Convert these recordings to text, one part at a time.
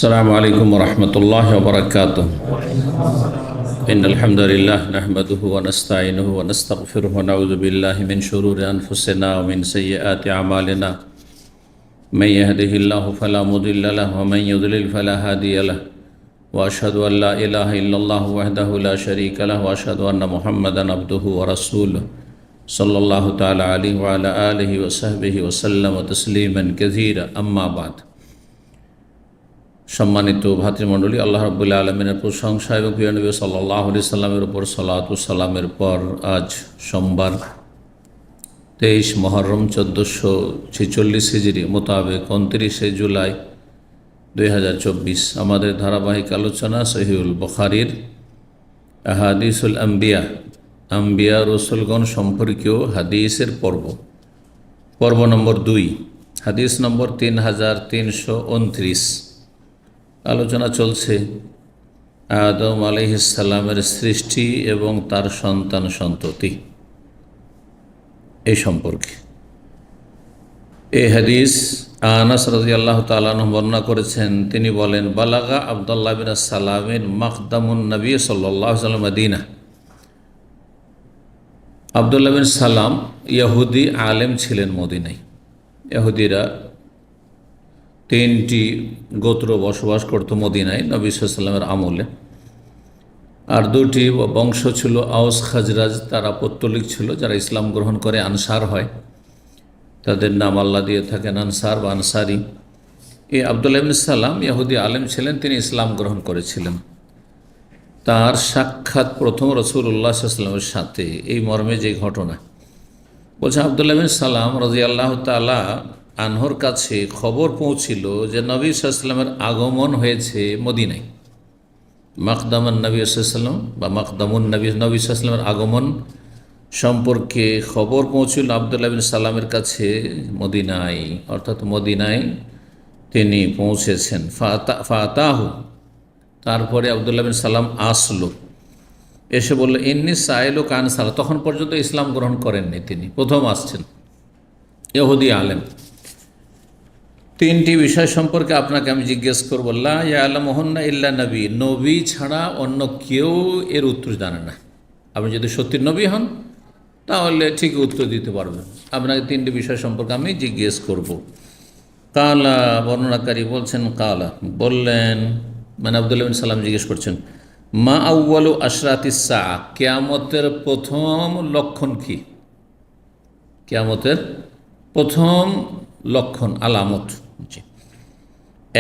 السلام عليكم ورحمة الله وبركاته. إن الحمد لله نحمده ونستعينه ونستغفره ونعوذ بالله من شرور أنفسنا ومن سيئات أعمالنا. من يهده الله فلا مضل له ومن يضلل فلا هادي له. وأشهد أن لا إله إلا الله وحده لا شريك له وأشهد أن محمدا عبده ورسوله صلى الله تعالى عليه وعلى آله وصحبه وسلم تسليما كثيرا. أما بعد. সম্মানিত ভাতৃমণ্ডলী, আল্লাহ রাব্বুল আলামিনের প্রশংসা এবং প্রিয় নবী সাল্লাল্লাহু আলাইহি সাল্লামের উপর সালাত ও সালামের পর আজ সোমবার 23 মুহররম 1446 হিজরি মোতাবেক 29 জুলাই 2024 আমাদের ধারাবাহিক আলোচনা সহিহুল বুখারীর আহাদিসুল আম্বিয়া রসুলগণ সম্পর্কীয় হাদিসের পর্ব নম্বর 2, হাদিস নম্বর 3329। আলোচনা চলছে আদম আলাইহিস সালামের সৃষ্টি এবং তার সন্তান সন্ততি এই সম্পর্কে। এই হাদিস আনাস রাদিয়াল্লাহু তাআলা আনহু বর্ণনা করেছেন। তিনি বলেন, বালাগা আব্দুল্লাহ বিন সালামের মাকদামুন নবী সাল্লাল্লাহু আলাইহি ওয়াসাল্লাম মদিনা। আব্দুল্লাহ বিন সালাম ইহুদি আলেম ছিলেন মদিনায়। ইহুদিরা 3টি গোত্র বসবাস করত মদিনায় নবী সাল্লাল্লাহু আলাইহি ওয়াসাল্লামের আমলে। আর 2টি বংশ ছিল আওস খাজরাজ, তারা পৌত্তলিক ছিল, যারা ইসলাম গ্রহণ করে আনসার হয়, তাদের নাম আল্লাহ দিয়ে থাকেন আনসার বা আনসারি। এই আব্দুল্লাহ ইবনে সালাম ইহুদি আলেম ছিলেন, তিনি ইসলাম গ্রহণ করেছিলেন। তার সাক্ষাৎ প্রথম রাসূলুল্লাহ সাল্লাল্লাহু আলাইহি ওয়াসাল্লামের সাথে এই মর্মে যে ঘটনা বলছে, আব্দুল্লাহ ইবনে সালাম রাদিয়াল্লাহু তাআলা আনহর কাছে খবর পৌঁছিল যে নবী সাল্লাল্লাহু আলাইহি ওয়াসাল্লামের আগমন হয়েছে মদিনায়। মাকদামান নবী সাল্লাল্লাহু আলাইহি ওয়াসাল্লাম বা মাকদামুন নবী সাল্লাল্লাহু আলাইহি ওয়াসাল্লামের আগমন সম্পর্কে খবর পৌঁছিল আব্দুল্লাহ বিন সালামের কাছে মদিনায়, অর্থাৎ মদিনায় তিনি পৌঁছেছেন। ফাতাহু, তারপরে আব্দুল্লাহ বিন সালাম আসলো, এসে বলল, ইন্নী সাইলুক আন সালাত। তখন পর্যন্ত ইসলাম গ্রহণ করেননি, তিনি প্রথম আসছেন, ইহুদি আলেম। 3টি বিষয় সম্পর্কে আপনাকে আমি জিজ্ঞেস করবো। লা ইয়ালামুহুন্না ইল্লা নবী, নবী ছাড়া অন্য কেউ এর উত্তর জানে না। আপনি যদি সত্যি নবী হন তাহলে ঠিকই উত্তর দিতে পারবেন। আপনাকে 3টি বিষয় সম্পর্কে আমি জিজ্ঞেস করব। কালা, বর্ণনাকারী বলছেন, কালা বললেন, মানে আব্দুল্লাহ বিন সালাম জিজ্ঞেস করছেন, মা আউয়ালু আশরাতিস সাআ, কিয়ামতের প্রথম লক্ষণ কি? কিয়ামতের প্রথম লক্ষণ, আলামত।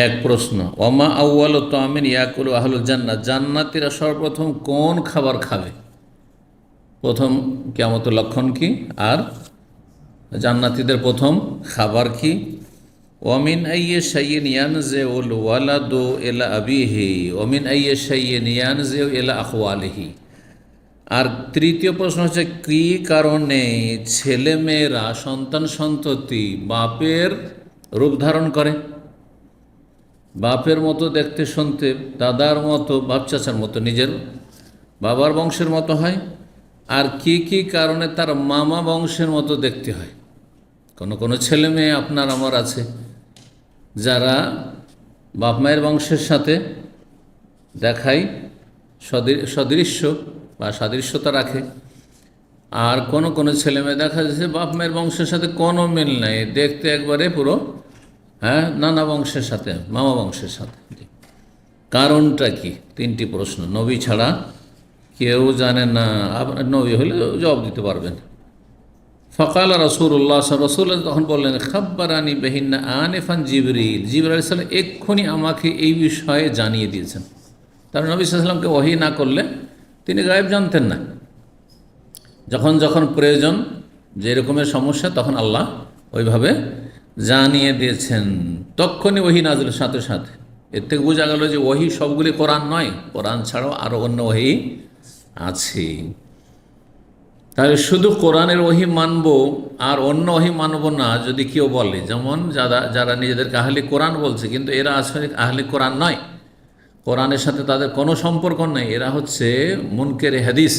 এক প্রশ্ন। ওমা আউয়ালু তাআমিন ইয়াকুলু আহলুল জান্নাহ, জান্নাতীরা সর্বপ্রথম কোন খাবার খাবে? প্রথম কিয়ামতের লক্ষণ কি, আর জান্নাতীদের প্রথম খাবার কি? ওমিন আইয়ি শাইইন ইয়ানজিউল ওয়ালাদু ইলা আবিহি ওমিন আইয়ি শাইইন ইয়ানজিউ ইলা আখওয়ালিহি। আর তৃতীয় প্রশ্ন হচ্ছে, কী কারণে ছেলেমেয়েরা, সন্তান সন্ততি বাপের রূপ ধারণ করে, বাপের মতো দেখতে শুনতে, দাদার মতো, বাপ চাচার মতো, নিজের বাবার বংশের মতো হয়, আর কি কি কারণে তার মামা বংশের মতো দেখতে হয়। কোনো ছেলে মেয়ে আপনার আমার আছে যারা বাপ মায়ের বংশের সাথে দেখায় সদৃশ্য বা সাদৃশ্যতা রাখে, আর কোনো ছেলে মেয়ে দেখা যাচ্ছে বাপ মায়ের বংশের সাথে কোনো মিল নেই, দেখতে একবারে পুরো নানা বংশের সাথে, মামা বংশের সাথে। কারণটা কি? 3টি প্রশ্ন, নবী ছাড়া কেউ জানে না। আপনার নবী হলে জবাব দিতে পারবেন। ফকাল রাসূলুল্লাহ, রাসূল তখন বললেন, খাব্বারানি বিহিন্না আনিফান জিবরিল, জিবরিল আলাইহিস সালাম এক্ষুনি আমাকে এই বিষয়ে জানিয়ে দিয়েছেন। তার নবী সাল্লাল্লাহু আলাইহি ওয়াসাল্লামকে ওহী না করলে তিনি গায়েব জানতেন না। যখন প্রয়োজন, যে রকমের সমস্যা, তখন আল্লাহ ওইভাবে জানিয়ে দিয়েছেন। তখনই ওহী নাযিলের সাথে সাথে। এর থেকে বোঝা গেল যে ওহী সবগুলি কোরআন নয়, কোরআন ছাড়াও আরও অন্য ওহী আছে। তাহলে শুধু কোরআনের ওহী মানব আর অন্য ওহী মানব না যদি কেউ বলে, যেমন যারা নিজেদেরকে আহলে কোরআন বলছে, কিন্তু এরা আসলে আহলে কোরআন নয়, কোরআনের সাথে তাদের কোনো সম্পর্ক নেই, এরা হচ্ছে মুনকের হাদিস,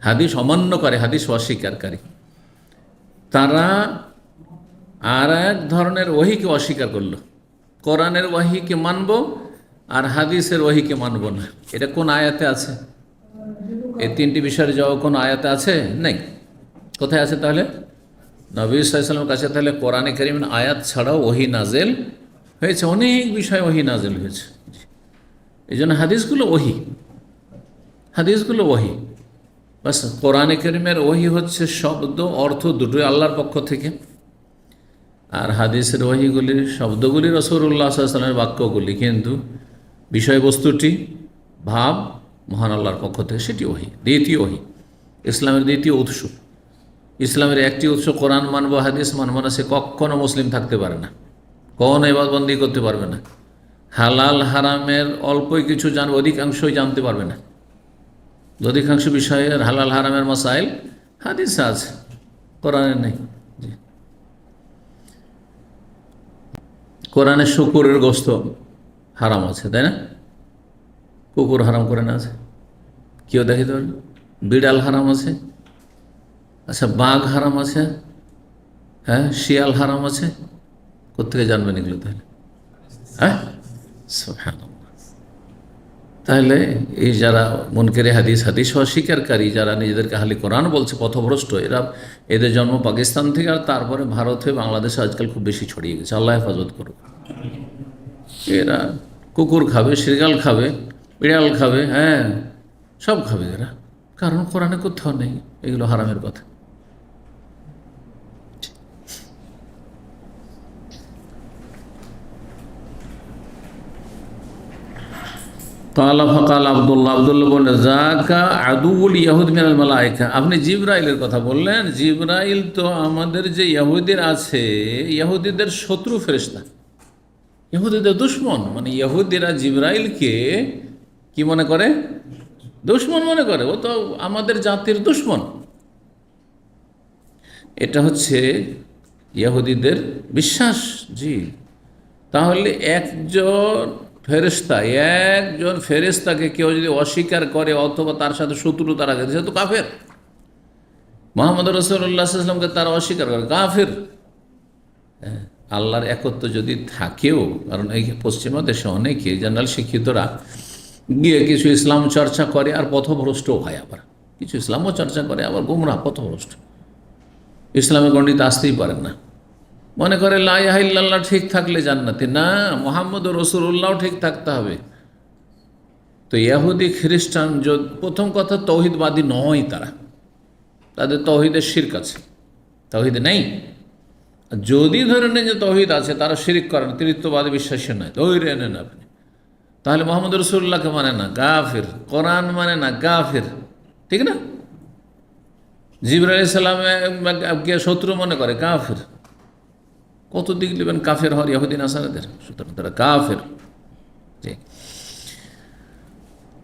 হাদিস অমান্যকারী, হাদিস অস্বীকারী। তারা আর এক ধরনের ওহীকে অস্বীকার করলো। কোরআনের ওহীকে মানব, আর হাদিসের ওহীকে মানব না। এটা কোন আয়াতে আছে? এই তিনটি বিষয়ের জবাব কোন আয়াতে আছে? নেই। কোথায় আছে তাহলে? নবী সাল্লাল্লাহু আলাইহি ওয়াসাল্লামের কাছে তাহলে কোরআনে কারীমের আয়াত ছাড়াও ওহী নাজেল হয়েছে, অনেক বিষয় ওহী নাজেল হয়েছে। এই জন্য হাদিসগুলো ওহী, হাদিসগুলো ওহী। বাস কোরআনে কারীমের ওহী হচ্ছে শব্দ অর্থ দুটোই আল্লাহর পক্ষ থেকে, আর হাদিসের ওহীগুলির শব্দগুলি রাসূলুল্লাহ সাল্লাল্লাহু আলাইহি ওয়াসাল্লামের বাক্যগুলি, কিন্তু বিষয়বস্তুটি ভাব মহান আল্লাহর পক্ষ থেকে, সেটি ওহী, দ্বিতীয় ওহী, ইসলামের দ্বিতীয় উৎস। ইসলামের একটি উৎস কোরআন মানব হাদিস মানব না, সে কখনো মুসলিম থাকতে পারে না, কোনো ইবাদতবন্দি করতে পারবে না। হালাল হারামের অল্পই কিছু জানবে, অধিকাংশই জানতে পারবে না। অধিকাংশ বিষয়ের হালাল হারামের মাসাইল হাদিসে আছে, কোরআনে নেই। জি, কোরআনে শুকুরের গোস্ত হারাম আছে, তাই না? কুকুর হারাম করে না আছে, কেউ দেখিতে পারবে? বিড়াল হারাম আছে, আচ্ছা বাঘ হারাম আছে, হ্যাঁ শিয়াল হারাম আছে, কোথেকে জানবেন এগুলো তাহলে? হ্যাঁ, সুবহানাল্লাহ। তাহলে এই যারা মুনকারে হাদিস, হাদিস অস্বীকারী, যারা নিজেদেরকে হালি কোরআন বলছে, পথভ্রষ্ট, এদের জন্ম পাকিস্তান থেকে, আর তারপরে ভারতে, বাংলাদেশে আজকাল খুব বেশি ছড়িয়ে গেছে। আল্লাহ হেফাজত করুক। এরা কুকুর খাবে, শৃগাল খাবে, বিড়াল খাবে, হ্যাঁ সব খাবে এরা, কারণ কোরআনে কোথাও নেই এগুলো হারামের কথা। কালা ফাকাল আব্দুল্লাহ, আব্দুল্লাহ বললেন যাকা আদুউল ইয়াহুদ মিনাল মালায়েকা, আপনি জিবরাইলের কথা বললেন। জিবরাইল তো আমাদের যে ইহুদির আছে, ইহুদিদের শত্রু ফেরেশতা, ইহুদিদের দুশমন। মানে ইহুদিরা জিবরাইলকে কি মনে করে? দুশমন মনে করে। ও তো আমাদের জাতির দুশমন। এটা হচ্ছে ইহুদিদের বিশ্বাস। জি, তাহলে একজন ফেরেশতাকে কেউ যদি অস্বীকার করে অথবা তার সাথে শত্রুতা রাখে, সে তো কাফের। মুহাম্মদ রাসূলুল্লাহ সাল্লাল্লাহু আলাইহি ওয়াসাল্লামকে তারা অস্বীকার করে, কাফের। আল্লাহর একত্ব যদি থাকেও, কারণ এই পশ্চিমা দেশে অনেকে জেনারেল শিক্ষিতরা গিয়ে কিছু ইসলাম চর্চা করে আর পথভ্রষ্টও হয়, আবার কিছু ইসলামও চর্চা করে আবার গুমরাহ পথভ্রষ্ট, ইসলামের গণ্ডিতে আসতেই পারেন না। মনে করে লা ইলাহা ইল্লাল্লাহ ঠিক থাকলে জান্নাতি, না, মুহাম্মদ রাসূলুল্লাহ ঠিক থাকতে হবে। তো ইহুদি খ্রিস্টান প্রথম কথা তৌহিদবাদী নয়, তাদের তৌহিদের শিরক আছে, তৌহিদ নেই। যদি ধরে নেন যে তৌহিদ আছে, তারা শিরক করেন, তৃতীয়বাদী বিশ্বাসী নয়, ধরে নেন আপনি, তাহলে মুহাম্মদ রাসূলুল্লাহকে মানে না, কাফির। কোরআন মানে না, কাফির। ঠিক না? জিবরাইল আলাইহিস সালামকে শত্রু মনে করে, কাফির। কত দিক নেবেন কাফের হওয়ার ইহুদি নাসারাদের? সুতরাং তারা কাফের।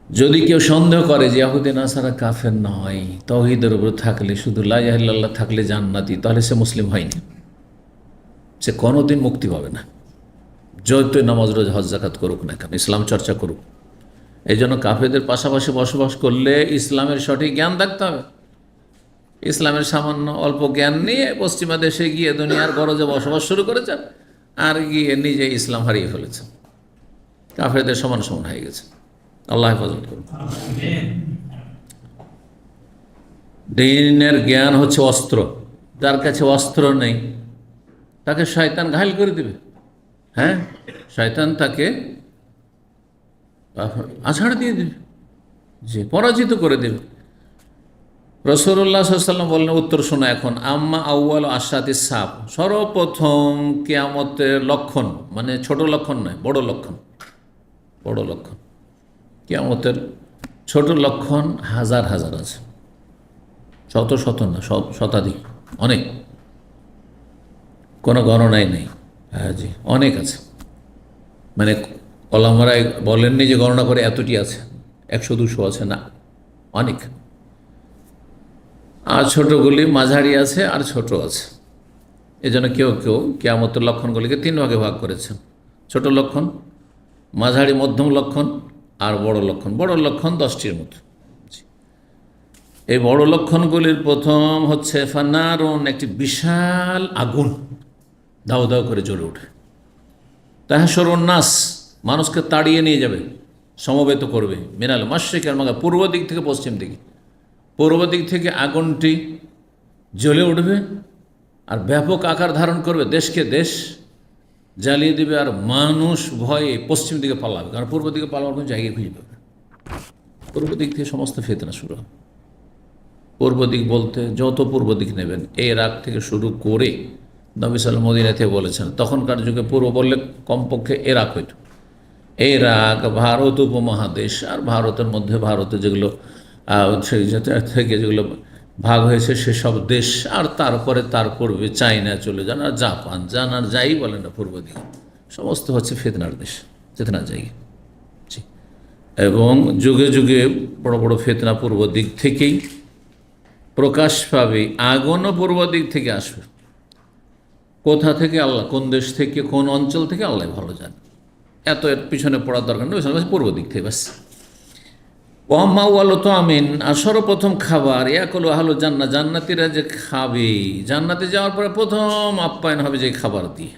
যদি কেউ সন্দেহ করে যে ইহুদি নাসারা কাফের নয়, তাওহীদের উপর থাকলে, শুধু লা ইলাহা ইল্লাল্লাহ থাকলে জান্নাতি, তাহলে সে মুসলিম হয়নি, সে কোনোদিন মুক্তি পাবে না, যতই নামাজ রোজা হজ যাকাত করুক না কেন, ইসলাম চর্চা করুক। এই জন্য কাফেরদের পাশাপাশি বসবাস করলে ইসলামের সঠিক জ্ঞান থাকতে হবে। ইসলামের সামান্য অল্প জ্ঞান নিয়ে পশ্চিমা দেশে গিয়ে দুনিয়ার গরজে বসবাস শুরু করেছেন, আর গিয়ে নিজে ইসলাম হারিয়ে ফেলেছেন, কাফেরদের সমান সমান হয়ে গেছে। আল্লাহ হেফাজত করুন। দ্বীনের জ্ঞান হচ্ছে অস্ত্র, যার কাছে অস্ত্র নেই তাকে শয়তান ঘায়েল করে দেবে। হ্যাঁ, শয়তান তাকে আছাড় দিয়ে দেবে, যে পরাজিত করে দেবে। রাসূলুল্লাহ সাল্লাল্লাহু আলাইহি ওয়াসাল্লাম বললেন, উত্তর শোনো এখন, আম্মা আউয়াল আশরাতিস সাব, সর্বপ্রথম কিয়ামতের লক্ষণ, মানে ছোট লক্ষণ নয়, বড় লক্ষণ, বড় লক্ষণ। কিয়ামতের ছোট লক্ষণ হাজার হাজার আছে, শত শত না, শতাধিক, অনেক, কোনো গণনাই নেই। হ্যাঁ জি, অনেক আছে। মানে ওলামারা বলেননি যে গণনা করে এতটি আছে, 100-200 আছে, না, অনেক। আর ছোটোগুলি মাঝারি আছে আর ছোট আছে। এই জন্য কেউ কেউ কিয়ামতের লক্ষণগুলিকে 3 ভাগে ভাগ করেছেন: ছোট লক্ষণ, মাঝারি মধ্যম লক্ষণ আর বড় লক্ষণ। বড় লক্ষণ 10টির মতো। এই বড় লক্ষণগুলির প্রথম হচ্ছে ফান্নারুন, একটি বিশাল আগুন দাও দাও করে জ্বলে ওঠে। তাহশরুন নাস, মানুষকে তাড়িয়ে নিয়ে যাবে, সমবেত করবে। মিনাল মাশরিক আল মাগরিব, পূর্ব দিক থেকে পশ্চিম দিকে, পূর্ব দিক থেকে আগুনটি জ্বলে উঠবে আর ব্যাপক আকার ধারণ করবে, দেশকে দেশ জ্বালিয়ে দেবে, আর মানুষ ভয়ে পশ্চিম দিকে পালাবে, কারণ পূর্ব দিকে পালাবার কোনো জায়গায় খুঁজে পাবে। পূর্ব দিক থেকে সমস্ত ফিতনা শুরু হবে। পূর্ব দিক বলতে যত পূর্ব দিক নেবেন, ইরাক থেকে শুরু করে নবী সাল্লাল্লাহু মদিনা থেকে বলেছেন, তখনকার যুগে পূর্ব বললে কমপক্ষে ইরাক হইত, ইরাক, ভারত উপমহাদেশ, আর ভারতের মধ্যে ভারতে যেগুলো সেই থেকে যেগুলো ভাগ হয়েছে সেসব দেশ, আর তারপরে তার পূর্বে চায়না চলে যান, আর জাপান যান, আর যাই বলেন না, পূর্ব দিকে সমস্ত হচ্ছে ফিতনার দেশ, ফিতনার জায়গা। এবং যুগে যুগে বড় বড় ফিতনা পূর্ব দিক থেকেই প্রকাশ পাবে, আগুনও পূর্ব দিক থেকে আসবে। কোথা থেকে আল্লাহ, কোন দেশ থেকে, কোন অঞ্চল থেকে আল্লাহ ভালো জানে, এত এর পিছনে পড়ার দরকার নেই, পূর্ব দিক থেকে ব্যাস। ওয়াম্মা ওয়ালো তো আমিন, আর সর্বপ্রথম খাবার ইয়াকুলু আহলু জান্নাত, জান্নাতীরা যে খাবে, জান্নাতে যাওয়ার পরে প্রথম আপ্যায়ন হবে যে খাবার দিয়ে।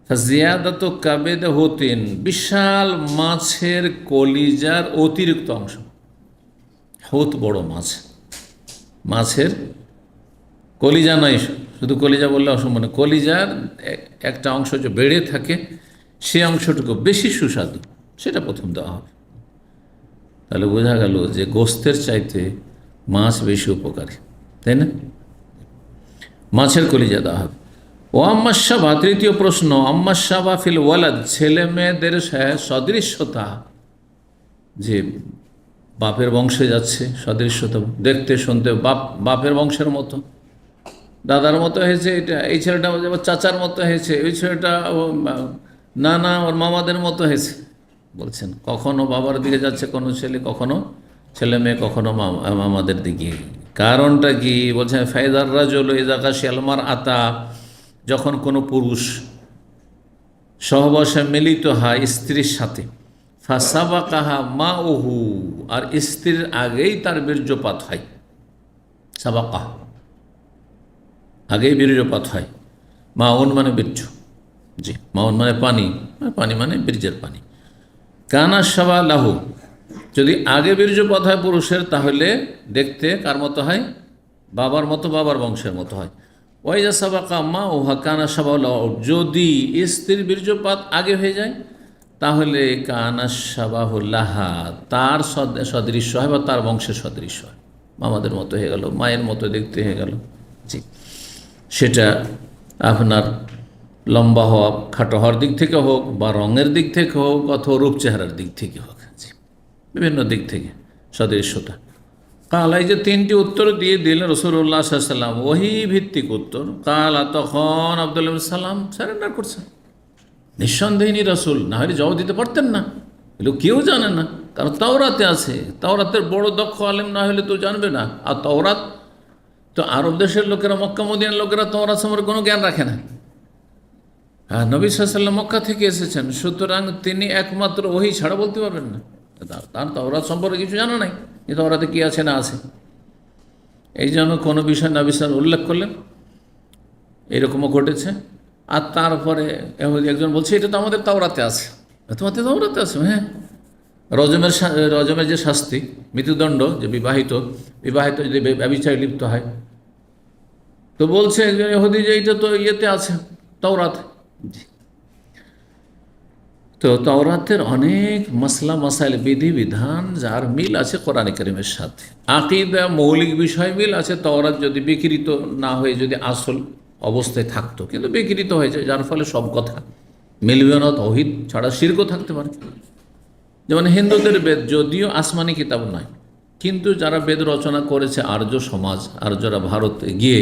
জিয়াদাত কাবেদ হতেন, বিশাল মাছের কলিজার অতিরিক্ত অংশ, হত বড় মাছ, মাছের কলিজা নয়, শুধু কলিজা বললে অসম্ভব, কলিজার একটা অংশ যে বেড়ে থাকে সে অংশটুকু বেশি সুস্বাদু, সেটা প্রথম দেওয়া হবে। তাহলে বোঝা গেল যে গোস্তের চাইতে মাছ বেশি উপকারী, তাই না? মাছের কলিজা দেওয়া হবে। ও আম্মাশাবা, তৃতীয় প্রশ্ন, আম্মাশাবা ফিল ওয়ালাদ, ছেলে মেয়েদের সদৃশ্যতা, যে বাপের বংশে যাচ্ছে, সদৃশ্যতা দেখতে শুনতে বাপের বংশের মতো, দাদার মতো হয়েছে, এটা এই ছেলেটা চাচার মতো হয়েছে, ওই ছেলেটা নানা ওর মামাদের মতো হয়েছে। বলছেন কখনো বাবার দিকে যাচ্ছে কোনো ছেলে, কখনো ছেলে মেয়ে, কখনো মামাদের দিকে। কারণটা কি? বলছেন ফায়দার রাজুল ইযা শিয়ালমার আতা, যখন কোনো পুরুষ সহবাসে মিলিত হয় স্ত্রীর সাথে, ফাসাবাকাহা মা ওহু, আর স্ত্রীর আগেই তার বীর্যপাত হয়, সাবাকাহ আগেই বীর্যপাত হয়, মাউন মানে বীর্য, জি, মাউন মানে পানি, পানি মানে বীর্যের পানি। কানা সাবা লাহু, যদি আগে বীর্যপাত হয় পুরুষের, তাহলে দেখতে কার মতো হয়? বাবার মতো, বাবার বংশের মতো হয়। ওয়াইজা সাবাকা মা ওহা কানা সাবা লাহু, যদি স্ত্রীর বীর্যপাত আগে হয়ে যায় তাহলে কানা সাবাহু লাহা, তার সদৃশ্য হয় বা তার বংশের সদৃশ্য হয়, মামাদের মতো হয়ে গেল, মায়ের মতো দেখতে হয়ে গেল। জি, সেটা আপনার লম্বা হওয়া, খাটো হওয়ার দিক থেকে হোক, বা রঙের দিক থেকে হোক, অথবা রূপ চেহারার দিক থেকে হোক, জি, বিভিন্ন দিক থেকে সদৃশ্যতা। কালাই যে তিনটি উত্তর দিয়ে দিলেন রাসূলুল্লাহ সাল্লাল্লাহু আলাইহি ওয়াসাল্লাম, ওহী ভিত্তিক উত্তর। কালা, তখন আব্দুল্লাহ ইবনে সালাম সারেন্ডার করছেন, নিঃসন্দেহিনী রাসূল, না হলে জবাব দিতে পারতেন না, এগুলো কেউ জানে না, কারণ তাওরাতে আছে, তাওরাতের বড় দক্ষ আলেম না হলে তো জানবে না। আর তাওরাত তো আরব দেশের লোকেরা, মক্কা মদিনার লোকেরা তাওরাত সম্পর্কে কোনো জ্ঞান রাখে না। হ্যাঁ, নবী সাল্লাল্লাহু আলাইহি ওয়াসাল্লাম মক্কা থেকে এসেছেন, সুতরাং তিনি একমাত্র ওহী ছাড়া বলতে পারবেন না, তার তাওরাত সম্পর্কে কিছু জানা নাই, যে তাওরাতে কী আছে না আছে। এই জন্য কোনো বিষয় নবী সাল্লাল্লাহু উল্লেখ করলেন, এরকমও ঘটেছে। আর তারপরে একজন বলছে এটা তো আমাদের তাওরাতে আছে, তোমাদের তাওরাতে আছে? হ্যাঁ, রজমের যে শাস্তি, মৃত্যুদণ্ড, যে বিবাহিত যদি ব্যভিচারে লিপ্ত হয়, তো বলছে একজন ইহুদি যে এইটা তো ইয়েতে আছে, তাওরাতে। তো তাওরাতের অনেক মাসলা মাসাইল, বিধিবিধান যার মিল আছে কোরআন কারীমের সাথে, আকীদা মৌলিক বিষয় মিল আছে। তাওরাত যদি বিকৃত না হয়ে যদি আসল অবস্থায় থাকতো, কিন্তু বিকৃত হয়েছে, যার ফলে সব কথা মিলবে না। তাওহীদ ছাড়া শিরকও থাকতে পারে। যেমন হিন্দুদের বেদ যদিও আসমানি কিতাব নয়, কিন্তু যারা বেদ রচনা করেছে আর্য সমাজ, আর্যরা ভারতে গিয়ে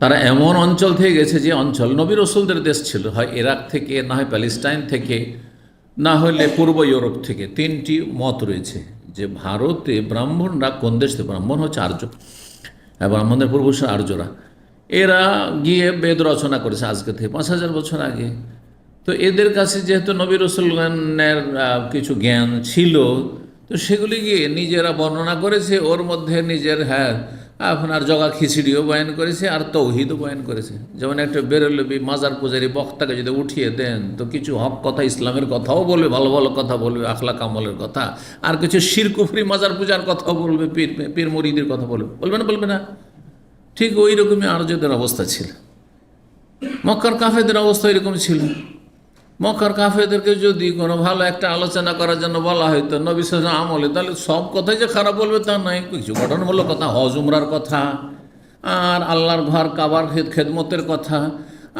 তারা এমন অঞ্চল থেকে গেছে যে অঞ্চল নবী রসুলদের দেশ ছিল, হয় ইরাক থেকে, না হয় প্যালেস্টাইন থেকে, না হলে পূর্ব ইউরোপ থেকে। তিনটি মত রয়েছে যে ভারতে ব্রাহ্মণরা কোন দেশ থেকে, ব্রাহ্মণ হচ্ছে আর্য, ব্রাহ্মণদের পূর্বপুরুষ আর্যরা, এরা গিয়ে বেদ রচনা করেছে আজকে থেকে 5000 বছর আগে। তো এদের কাছে যেহেতু নবী রসুলের কিছু জ্ঞান ছিল, তো সেগুলি গিয়ে নিজেরা বর্ণনা করেছে, ওর মধ্যে নিজের আপনার জগা খিচড়িও বয়ান করেছে আর তৌহিদও বয়ান করেছে। যেমন একটা বেরলবি মাজার পূজারি বক্তাকে যদি উঠিয়ে দেন তো কিছু হক কথা ইসলামের কথাও বলবে, ভালো ভালো কথা বলবে, আখলাক আমলের কথা, আর কিছু শিরকুফরি মাজার পূজার কথাও বলবে, পীর মুরিদের কথা বলবে না বলবে না? ঠিক ওই রকমই আরজদের অবস্থা ছিল, মক্কার কাফেরদের অবস্থা এরকম ছিল। মক্কার কাফেরদেরকে যদি কোনো ভালো একটা আলোচনা করার জন্য বলা হয়তো নবী সাল্লাল্লাহু আলাইহি ওয়াসাল্লাম আমলে, তাহলে সব কথাই যে খারাপ বলবে তা নয়, কিছু ঘটনামূলক কথা, হজ উমরার কথা, আর আল্লাহর ঘর কাবার খেদমতের কথা,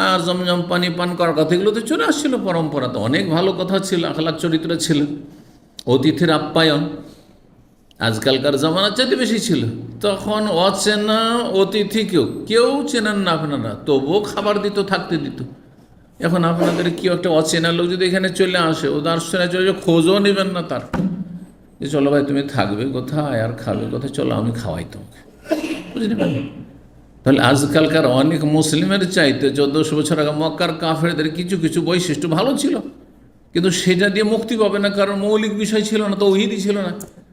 আর জমজম পানি পান করার কথা, এগুলো তো চলে আসছিল পরম্পরাতে। অনেক ভালো কথা ছিল, আখলাক চরিত্র ছিল, অতিথির আপ্যায়ন আজকালকার জামানার চাইতে বেশি ছিল। তখন অচেনা অতিথিকেও কেউ চেনেন না আপনারা, তবুও খাবার দিত, থাকতে দিত। এখন আপনাদের কি একটা অচেনা লোক যদি এখানে চলে আসে, ও দার্শনে চলে যে খোঁজও নেবেন না তার, যে চলো ভাই তুমি থাকবে কোথায় আর খাবে কোথায়, চলো আমি খাওয়াই তোমাকে, বুঝতে পারলেন? তাহলে আজকালকার অনেক মুসলিমের চাইতে 1400 বছর আগে মক্কার কাফেরদের কিছু কিছু বৈশিষ্ট্য ভালো ছিল, কিন্তু সেটা দিয়ে মুক্তি পাবে না, কারণ মৌলিক বিষয় ছিল না, তাওহীদই ছিল না,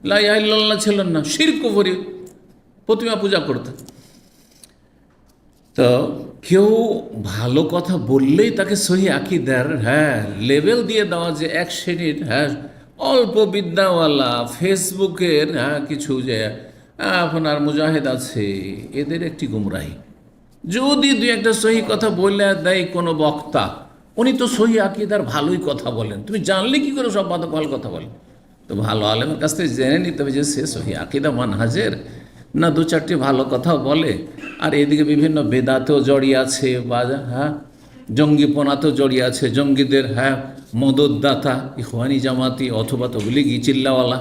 লা ইলাহা ইল্লাল্লাহ ছিল না, শিরক কুফরি, প্রতিমা পূজা করতে। তো কেউ ভালো কথা বললেই তাকে সহি আকীদার লেভেল দিয়ে দেওয়া, যে এক শ্রেণীর অল্প বিদ্যাওয়ালা ফেসবুকের কিছু যে আপনার মুজাহিদ আছে, এদের একটি গুমরাহি। যদি দুই একটা সহি কথা বলে দেয় কোনো বক্তা, উনি তো সহি আকীদার ভালোই কথা বলেন, তুমি জানলে কি করে সব ভালো কথা বলেন? তো ভালো আলেমের কাছ থেকে জেনে নিতে হবে যে সে সহি আকীদা মানহাজের না দু চারটি ভালো কথাও বলে, আর এদিকে বিভিন্ন বেদাতেও জড়িয়ে আছে, বা জঙ্গিপনাতেও জড়িয়ে আছে, জঙ্গিদের মদতদাতা, ইখওয়ানি জামাতি অথবা তবলিগি চিল্লাওয়ালা।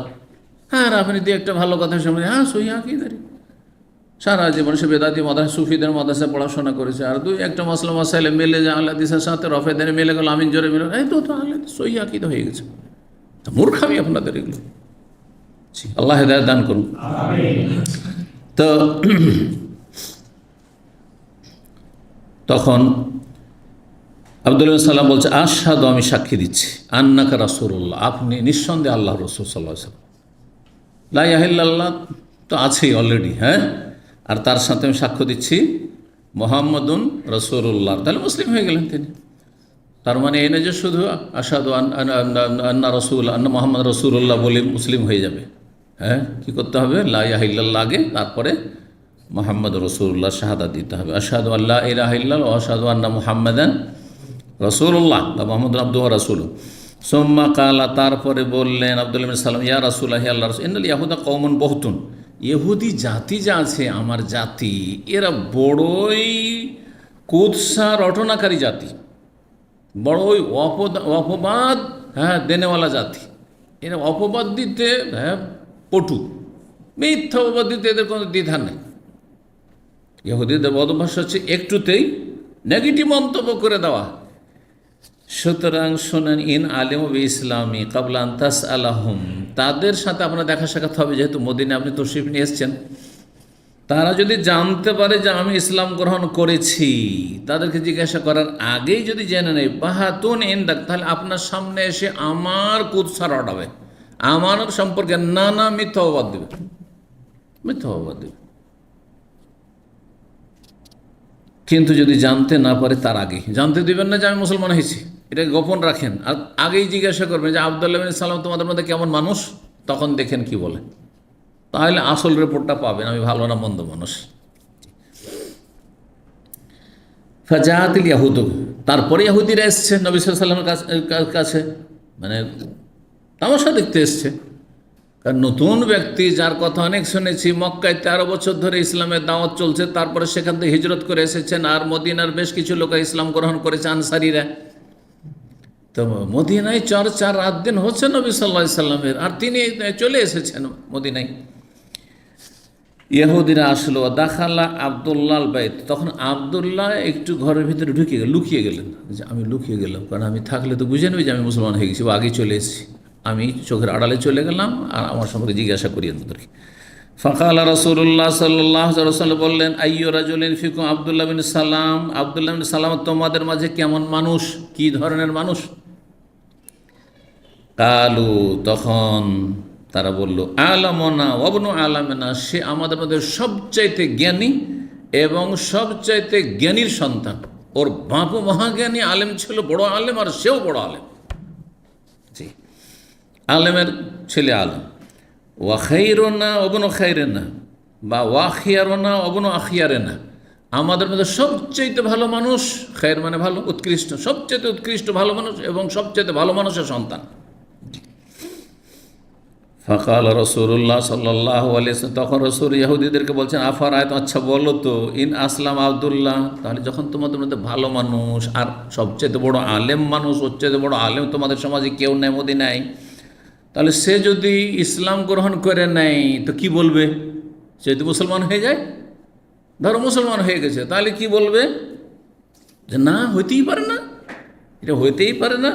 আর আপনি দিয়ে একটা ভালো কথা শুনে সহি আকীদারই, সারা জীবন সে বেদাতি মাদ্রাসা সুফিদের মাদ্রাসায় পড়াশোনা করেছে, আর দুই একটা মাসলা মাসাইলে মেলে যায় আল্লাহ দিসের সাথে রফেদের মিলে গেল, আমিন জোরে মিলে, এই তো আল্লাহ সহি আকীদা হয়ে গেছে। মূর্খামি আপনাদের এগুলো, আল্লাহ হেদায়েত দান করুন। তো তখন আব্দুল্লাহ সাল্লাম বলছে, আশহাদু, আমি সাক্ষী দিচ্ছি, আন্নাকা রাসূলুল্লাহ, আপনি নিঃসন্দেহে আল্লাহ রাসূল সাল্লাল্লাহু আলাইহি ওয়াসাল্লাম। লা ইলাহা ইল্লাল্লাহ তো আছেই অলরেডি, আর তার সাথে আমি সাক্ষ্য দিচ্ছি মুহাম্মাদুন রাসূলুল্লাহ, তাহলে মুসলিম হয়ে গেলেন তিনি। তার মানে এই না যে শুধু আশহাদু আন্না রাসূল আন্না মুহাম্মদ রাসূলুল্লাহ বলে মুসলিম হয়ে যাবে। কি করতে হবে? লা ইলাহা ইল্লাল্লাহ আগে, তারপরে মুহাম্মদ রাসূলুল্লাহ শাহাদাত দিতে হবে। আশহাদু আল্লা ইলাহা ইল্লাল্লাহ ওয়া আশহাদু আন্না মুহাম্মাদান রাসূলুল্লাহ, বা মুহাম্মদ আবদুহু ওয়া রাসূলুহু। সুম্মা কালা, তারপরে বললেন আব্দুল্লাহ ইবনে সালাম, ইয়া রাসূলুল্লাহ, হে আল্লাহর রাসূল, ইন্নাল ইয়াহুদা কওমুন বহুতুন, ইহুদি জাতি যা আছে আমার জাতি, এরা বড়ই কুৎসা রটনাকারী জাতি, বড়ই অপবাদ দেনেওয়ালা জাতি। এরা অপবাদ দিতে পটু, মিথ্যা অপবাদ দিতে এদের কোনো দ্বিধা নেই। ইহুদিদের বদভ্যাস হচ্ছে একটুতেই নেগেটিভ মন্তব্য করে দেওয়া। সুতরাং শোনেন, ইন আলিম বি ইসলামী কাবলা আন তাসআলাহুম, তাদের সাথে আপনার দেখা সাক্ষাৎ হবে, যেহেতু মদিনায় আপনি তশরিফ নিয়ে এসেছেন, তারা যদি জানতে পারে যে আমি ইসলাম গ্রহণ করেছি, তাদেরকে জিজ্ঞাসা করার আগেই যদি জেনে নেই বাহাতুন ইনদাক, তাহলে আপনার সামনে এসে আমার কুৎসা রটাবে, আমার সম্পর্কে নানা মিথ্যা অপবাদ দেবে, মিথ্যা অপবাদ দেবে। কিন্তু যদি জানতে না পারে, তার আগেই জানতে দিবেন না যে আমি মুসলমান হয়েছি, এটা গোপন রাখেন, আর আগেই জিজ্ঞাসা করবেন যে আব্দুল্লাহ বিন সালাম তোমাদের মধ্যে কেমন মানুষ, তখন দেখেন কি বলে, তাহলে আসল রিপোর্টটা পাবেন, আমি ভালো না মন্দ মানুষ। ফাজাতিল ইয়াহুদ, তারপরে ইহুদিরা এসছে নবী সাল্লাল্লাহু আলাইহি ওয়াসাল্লামের কাছে, মানে তামাশা দেখতে এসছে। কারণ নতুন ব্যক্তি, যার কথা অনেক শুনেছি, মক্কায় 13 বছর ধরে ইসলামের দাওয়াত চলছে, তারপরে সেখান থেকে হিজরত করে এসেছেন, আর মদিনার বেশ কিছু লোক ইসলাম গ্রহণ করেছে, আনসারীরা। তো মদিনায় 4 রাত দিন হচ্ছে নবী সাল্লাল্লাহু আলাইহি ওয়াসাল্লামের, আর তিনি চলে এসেছেন মদিনায়। ইহুদিরা আসলো, দাখালা আব্দুল্লাহ বাইত, তখন আব্দুল্লাহ একটু ঘরের ভিতরে ঢুকে লুকিয়ে গেলেন, যে আমি লুকিয়ে গেলাম, কারণ আমি থাকলে তো বুঝে নেবে যে আমি মুসলমান হয়ে গেছি, ও আগে চলে এসেছি, আমি চোখের আড়ালে চলে গেলাম, আর আমার সম্পর্কে জিজ্ঞাসা করি তাদেরকে। ফাকালা রাসূলুল্লাহ সাল্লাল্লাহু আলাইহি ওয়াসাল্লাম বললেন, আইয়ু রাজুলিন ফিকুম আব্দুল্লাহ বিন সালাম, আব্দুল্লাহ বিন সালাম তোমাদের মাঝে কেমন মানুষ, কি ধরনের মানুষ? কালু, তখন তারা বলল আলামনা ওয়াবনু আলামেনা, সে আমাদের মধ্যে সবচাইতে জ্ঞানী এবং সবচাইতে জ্ঞানীর সন্তান। ওর বাপও মহাজ্ঞানী আলেম ছিল, বড় আলেম, আর সেও বড় আলেম। জি, আলেমের ছেলে আলেম। ওয়া খাইরুনা ওয়াবনু খাইরিনা, বা ওয়া খিয়ারুনা ওয়াবনু আখিয়ারিনা, আমাদের মধ্যে সবচাইতে ভালো মানুষ, খায়ের মানে ভালো, উৎকৃষ্ট, সবচাইতে উৎকৃষ্ট ভালো মানুষ এবং সবচাইতে ভালো মানুষের সন্তান। ফাকাল রসুল্লাহ সাল্লাল্লাহু আলাইহি ওয়াসাল্লাম, তখন রসুল ইহুদিদেরকে বলছেন আফার আয়াত, আচ্ছা বলো তো, ইন আসলাম আবদুল্লাহ, তাহলে যখন তোমাদের মধ্যে ভালো মানুষ আর সবচেয়ে বড় আলেম মানুষ, সবচেয়ে বড় আলেম তোমাদের সমাজে কেউ নেই, মদিনায়, তাহলে সে যদি ইসলাম গ্রহণ করে নেয় তো কি বলবে? সে যদি মুসলমান হয়ে যায়, ধরো মুসলমান হয়ে গেছে, তাহলে কি বলবে? যে না, হইতেই পারে না, এটা হইতেই পারে না।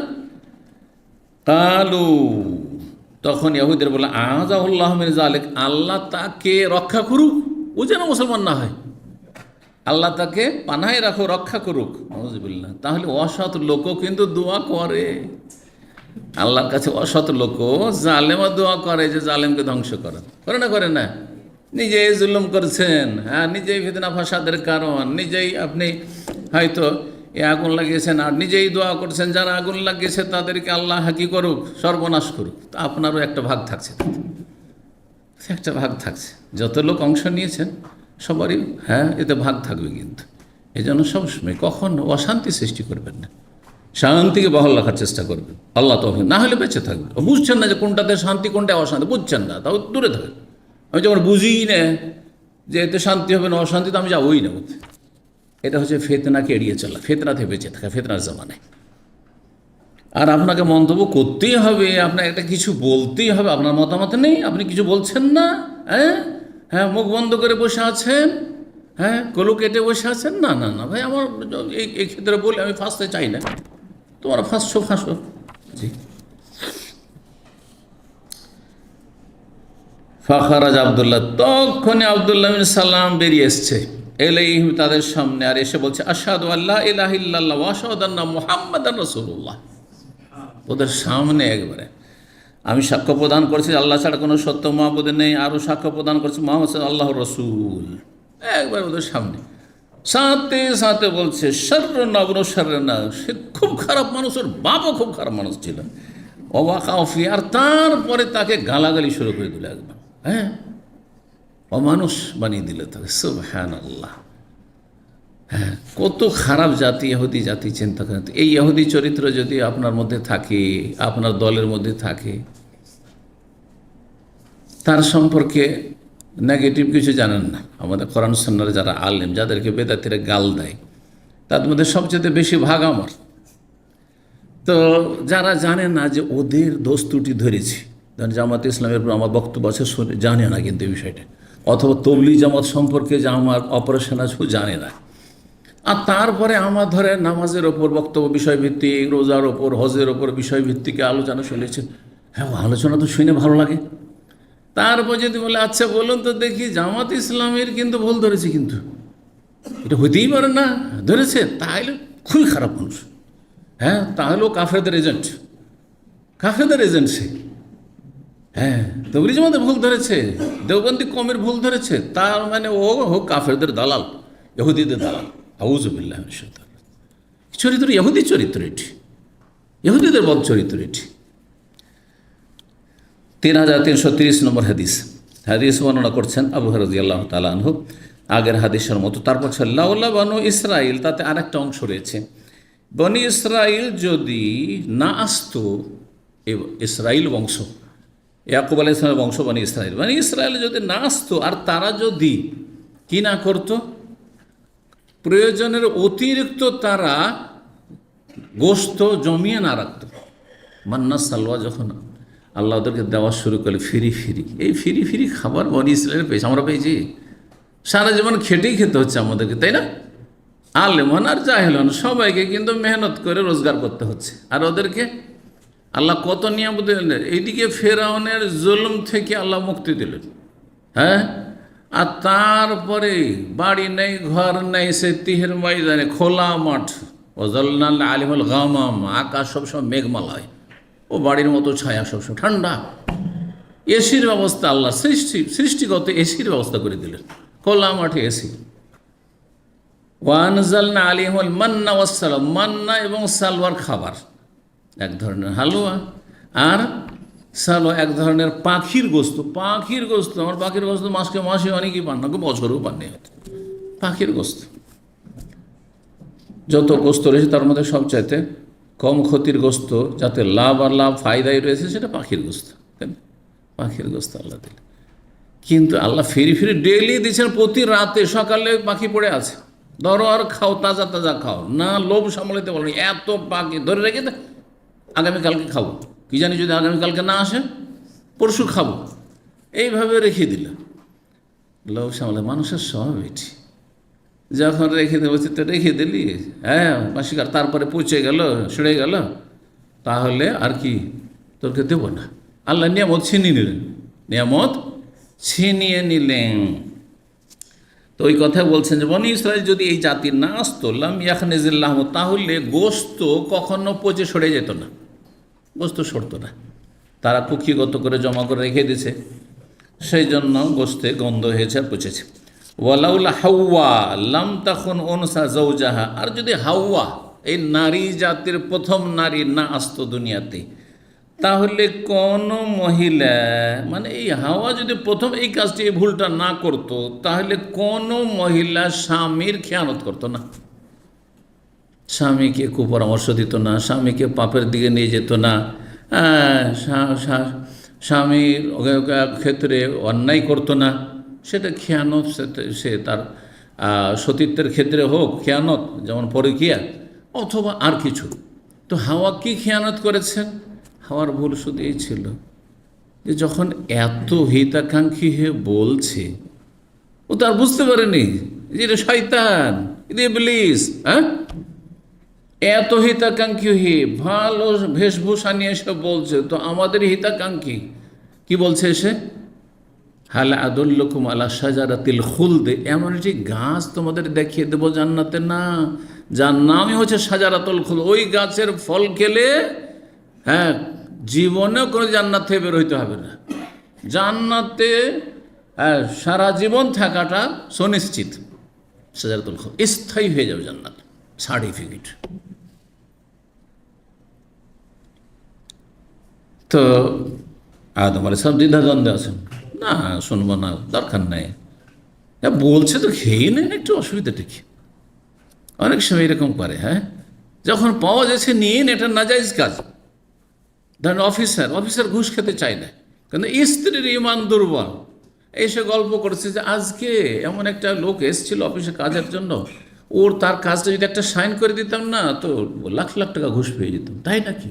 কালু, তখন ইহুদের বলে আযাহুল্লাহ মিন যালিক, আল্লাহ তাকে রক্ষা করুক, ও যেন মুসলমান না হয়, আল্লাহ তাকে পানায় রাখো, রক্ষা করুক। নাউযুবিল্লাহ। তাহলে অসৎ লোকও কিন্তু দোয়া করে আল্লাহর কাছে, অসৎ লোকও জালেমও দোয়া করে যে জালেমকে ধ্বংস করে, করে না? করে না? নিজেই জুলুম করছেন, হ্যাঁ, নিজেই ফিতনা ফাসাদের কারণ, নিজেই আপনি হয়তো আগুন লাগিয়েছেন, আর নিজেই দোয়া করছেন যারা আগুন লাগিয়েছে তাদেরকে আল্লাহ কি করুক, সর্বনাশ করুক। তা আপনারও একটা ভাগ থাকছে, একটা ভাগ থাকছে। যত লোক অংশ নিয়েছেন সবারই হ্যাঁ এতে ভাগ থাকবে, কিন্তু এই জন্য সবসময় কখনো অশান্তি সৃষ্টি করবেন না, শান্তিকে বহাল রাখার চেষ্টা করবেন। আল্লাহ তৌফিক, না হলে বেঁচে থাকবে। বুঝছেন না যে কোনটাতে শান্তি কোনটা অশান্তি, বুঝছেন না, তাও দূরে থাকবেন। আমি যখন বুঝিই না যে এতে শান্তি হবে না অশান্তি, তো আমি যাবোই না। এটা হচ্ছে ফিতনাকে এড়িয়ে চলা, ফিতনাতে বেঁচে থাকা, ফিতনার জামানায়। আর আপনাকে মন্তব্য করতেই হবে, আপনার একটা কিছু বলতেই হবে, আপনার মতামত নেই, আপনি কিছু বলছেন না, হ্যাঁ হ্যাঁ, মুখ বন্ধ করে বসে আছেন, হ্যাঁ, কলু কেটে বসে আছেন। না না না ভাই, আমার এই ক্ষেত্রে বলে আমি ফাঁসতে চাই না, তোমরা ফাঁসছো ফাঁসো। জি, ফাখারাজ আবদুল্লাহ, তখনই আবদুল্লাহ বিন সালাম বেরিয়ে এসছে এলাইহিম, তাদের সামনে, আর এসে বলছে আশহাদু আল্লা ইলাহা ইল্লাল্লাহ ওয়া আশহাদু আন্না মুহাম্মাদান রাসূলুল্লাহ। ওদের সামনে একবারে আমি সাক্ষ্য প্রদান করছি আল্লাহ ছাড়া কোনো সত্য মাহবুদ নেই, আরও সাক্ষ্য প্রদান করছি মুহাম্মদ আল্লাহর রসুল, একবার ওদের সামনে। সাথে সাথে বলছে শাররুন ওয়া শাররুনা, সে খুব খারাপ মানুষ, ওর বাবা খুব খারাপ মানুষ ছিল। ওয়াকাফি, আর তারপরে তাকে গালাগালি শুরু করে দিল একবার, হ্যাঁ, অমানুষ বানিয়ে দিল তাকে। সুবহানাল্লাহ। হ্যাঁ, কত খারাপ জাতি ইহুদি জাতি, চিন্তা করেন। এই ইহুদি চরিত্র যদি আপনার মধ্যে থাকে, আপনার দলের মধ্যে থাকে, তার সম্পর্কে নেগেটিভ কিছু জানেন না। আমাদের কোরআন সুন্নাহর যারা আলেম, যাদেরকে বেদাতিরা গাল দেয়, তার মধ্যে সবচেয়ে বেশি ভাগ আমার। তো যারা জানে না যে ওদের দোষ ত্রুটি ধরেছি, জামাত ইসলামের উপর আমার বক্তব্য আছে, জানে না কিন্তু এই বিষয়টা, অথবা তবলিগ জামাত সম্পর্কে যে আমার অপারেশন আছে জানে না। আর তারপরে আমার ধরে নামাজের ওপর বক্তব্য বিষয়ভিত্তিক, রোজার ওপর, হজের ওপর বিষয়ভিত্তিক আলোচনা শুনেছে, হ্যাঁ আলোচনা তো শুনে ভালো লাগে। তারপর যদি বলে আচ্ছা বলুন তো দেখি জামাত ইসলামের কিন্তু ভুল ধরেছে, কিন্তু এটা হইতেই পারে না, ধরেছে, তাহলে খুবই খারাপ মানুষ, হ্যাঁ, তাহলেও কাফেরদের এজেন্ট, কাফেরদের এজেন্ট সে। হ্যাঁ, তবলিগ জামাতের ভুল ধরেছে, দেওবন্দি কমের ভুল ধরেছে, তার মানে ও হোক কাফেরদের দালাল, ইহুদিদের দালাল। আউযুবিল্লাহি মিনাশ শাইতানির রাজিম। চরিত্র ইহুদি চরিত্র এটি, ইহুদিদের বদ চরিত্র এটি। 3330 নম্বর হাদিস, হাদিস বর্ণনা করছেন আবু হুরায়রা রাদিয়াল্লাহু তাআলা আনহু, আগের হাদিসের মতো। তারপর লাউলা বানু ইসরাইল, তাতে আরেকটা অংশ রয়েছে, বনি ইসরাইল যদি না আসতো, ইসরাইল বংশ, ইয়াকুব আলাইহিস সালামের বংশ বনি ইসরাইল, বনি ইসরাইল যদি না আসতো, আর তারা যদি কি না করতো, প্রয়োজনের অতিরিক্ত তারা গোশত জমিয়ে না রাখতো। মান্না সালওয়া যখন আল্লাহ ওদেরকে দেওয়া শুরু করলে ফিরি ফিরি, এই ফিরি ফিরি খাবার বনি ইসরায়েলের পেয়েছে, আমরা পেয়েছি, সারা জীবন খেটেই খেতে হচ্ছে আমাদেরকে, তাই না? আলেম হন আর জাহেল হন, সবাইকে কিন্তু মেহনত করে রোজগার করতে হচ্ছে। আর ওদেরকে আল্লাহ কত নিয়ামত দিলেন, এইদিকে ফেরাউনের জুলুম থেকে আল্লাহ মুক্তি দিলেন, হ্যাঁ, আর তারপরে বাড়ি নেই, ঘর নেই, সে তিহের ময়দানে খোলা মাঠ, ওয়াজাল্লাল আলিমুল গামাম, আকাশ সবসময় মেঘমালায়, ও বাড়ির মতো ছায়া, সবসময় ঠান্ডা, এসির ব্যবস্থা আল্লাহ সৃষ্টিগত এসির ব্যবস্থা করে দিলেন, খোলা মাঠে এসি। ওয়ানজালনা আলাইহিমুল মান্না ওয়াসসালাওয়া, মান্না এবং সালওয়ার খাবার, এক ধরনের হালুয়া, আর সালওয়া এক ধরনের পাখির গোস্ত। আমার পাখির গোস্ত মাসে অনেকেই পান না, বছরও পাননি হয়তো। পাখির গোস্ত, যত গোস্ত রয়েছে তার মধ্যে সবচাইতে কম ক্ষতির গোস্ত, যাতে লাভ আর লাভ ফায়দাই রয়েছে, সেটা পাখির গোস্ত। পাখির গোস্ত আল্লাহ দিল। কিন্তু আল্লাহ ফিরি ডেইলি দিচ্ছেন, প্রতি রাতে সকালে পাখি পড়ে আছে, ধরো আর খাও, তাজা তাজা খাও, না লোভ সামলাতে বলেন, এত পাখি ধরে রেখে দে, আগামীকালকে খাবো, কি জানি যদি আগামীকালকে না আসে পরশু খাবো, এইভাবে রেখে দিল। লোভ সামলে মানুষের স্বভাব এটি, যখন রেখে দেবো তো রেখে দিলি, হ্যাঁ মাসিকার, তারপরে পচে গেল, সরে গেল, তাহলে আর কি তোরকে দেবো না। আল্লাহ নিয়ামত ছিনিয়ে নিলেন। তো ওই কথা বলছেন যে বনি ইসরাইল যদি এই জাতির না আসতো, লাম ইয়াখনিজিল্লাহ, তাহলে গোস্ত কখনো পচে সরে যেত না, গোস্ত সরতো না। তারা কুক্ষিগত করে জমা করে রেখে দিয়েছে, সেই জন্য গোস্তে গন্ধ হয়েছে আর পচেছে। ওয়ালাউলা হাওয়া লাম তখন অনুসা জৌজাহা, আর যদি হাওয়া এই নারী জাতির প্রথম নারী না আসতো দুনিয়াতে, তাহলে কোন মহিলা, মানে এই হাওয়া যদি প্রথম এই কাজটি, এই ভুলটা না করতো, তাহলে কোন মহিলা স্বামীর খেয়ানত করতো না, স্বামীকে কুপরামর্শ দিত না, স্বামীকে পাপের দিকে নিয়ে যেত না, স্বামীর ক্ষেত্রে অন্যায় করতো না, সেটা খেয়ানত। সে তার সতীত্বের ক্ষেত্রে হোক খেয়ানত, যেমন পরকীয়া, অথবা আর কিছু। তো হাওয়া কি খেয়ানত করেছেন? হাওয়ার ভুল শুধু এই ছিল যে যখন এত হিতাকাঙ্ক্ষী হয়ে বলছে, ও তো আর বুঝতে পারেনি যে এটা শয়তান, এটা ইবলিস। হ্যাঁ, এত হিতাকাঙ্ক্ষী হয়ে ভালো বেশভূষা নিয়ে এসে বলছে, তো আমাদের হিতাকাঙ্ক্ষী কি বলছে এসে, হাল আদুল্লুকুম আলা শাজারাতিল খুলদে, এমন একটি গাছ তোমাদের দেখিয়ে দেবো জান্নাতে, না, যার নামই হচ্ছে শাজারাতুল খুলদ। ওই গাছের ফল খেলে, হ্যাঁ, জীবনেও কোনো জান্নাত থেকে বের হইতে হবে না, জান্নাতে সারা জীবন থাকাটা সুনিশ্চিত। শাজারাতুল খুলদ, স্থায়ী হয়ে যাবে জান্নাত, সার্টিফিকেট। তো আদম আলাইহিস সালাম দ্বিধাদ্বন্দ্বে আছেন, না শুনবো না, দরকার নাই, বলছে তো খেয়ে নেন, একটু অসুবিধাটা কি। অনেক সময় এরকম করে, হ্যাঁ, যখন পাওয়া যাচ্ছে নিন, এটা নাজাইজ কাজ। ধরেন অফিসার ঘুষ খেতে চায় না, কিন্তু স্ত্রীর ইমান দুর্বল, এসে গল্প করছে যে আজকে এমন একটা লোক এসেছিল অফিসে কাজের জন্য, তার কাজটা যদি একটা সাইন করে দিতাম না, তো লাখ লাখ টাকা ঘুষ পেয়ে যেতাম। তাই নাকি?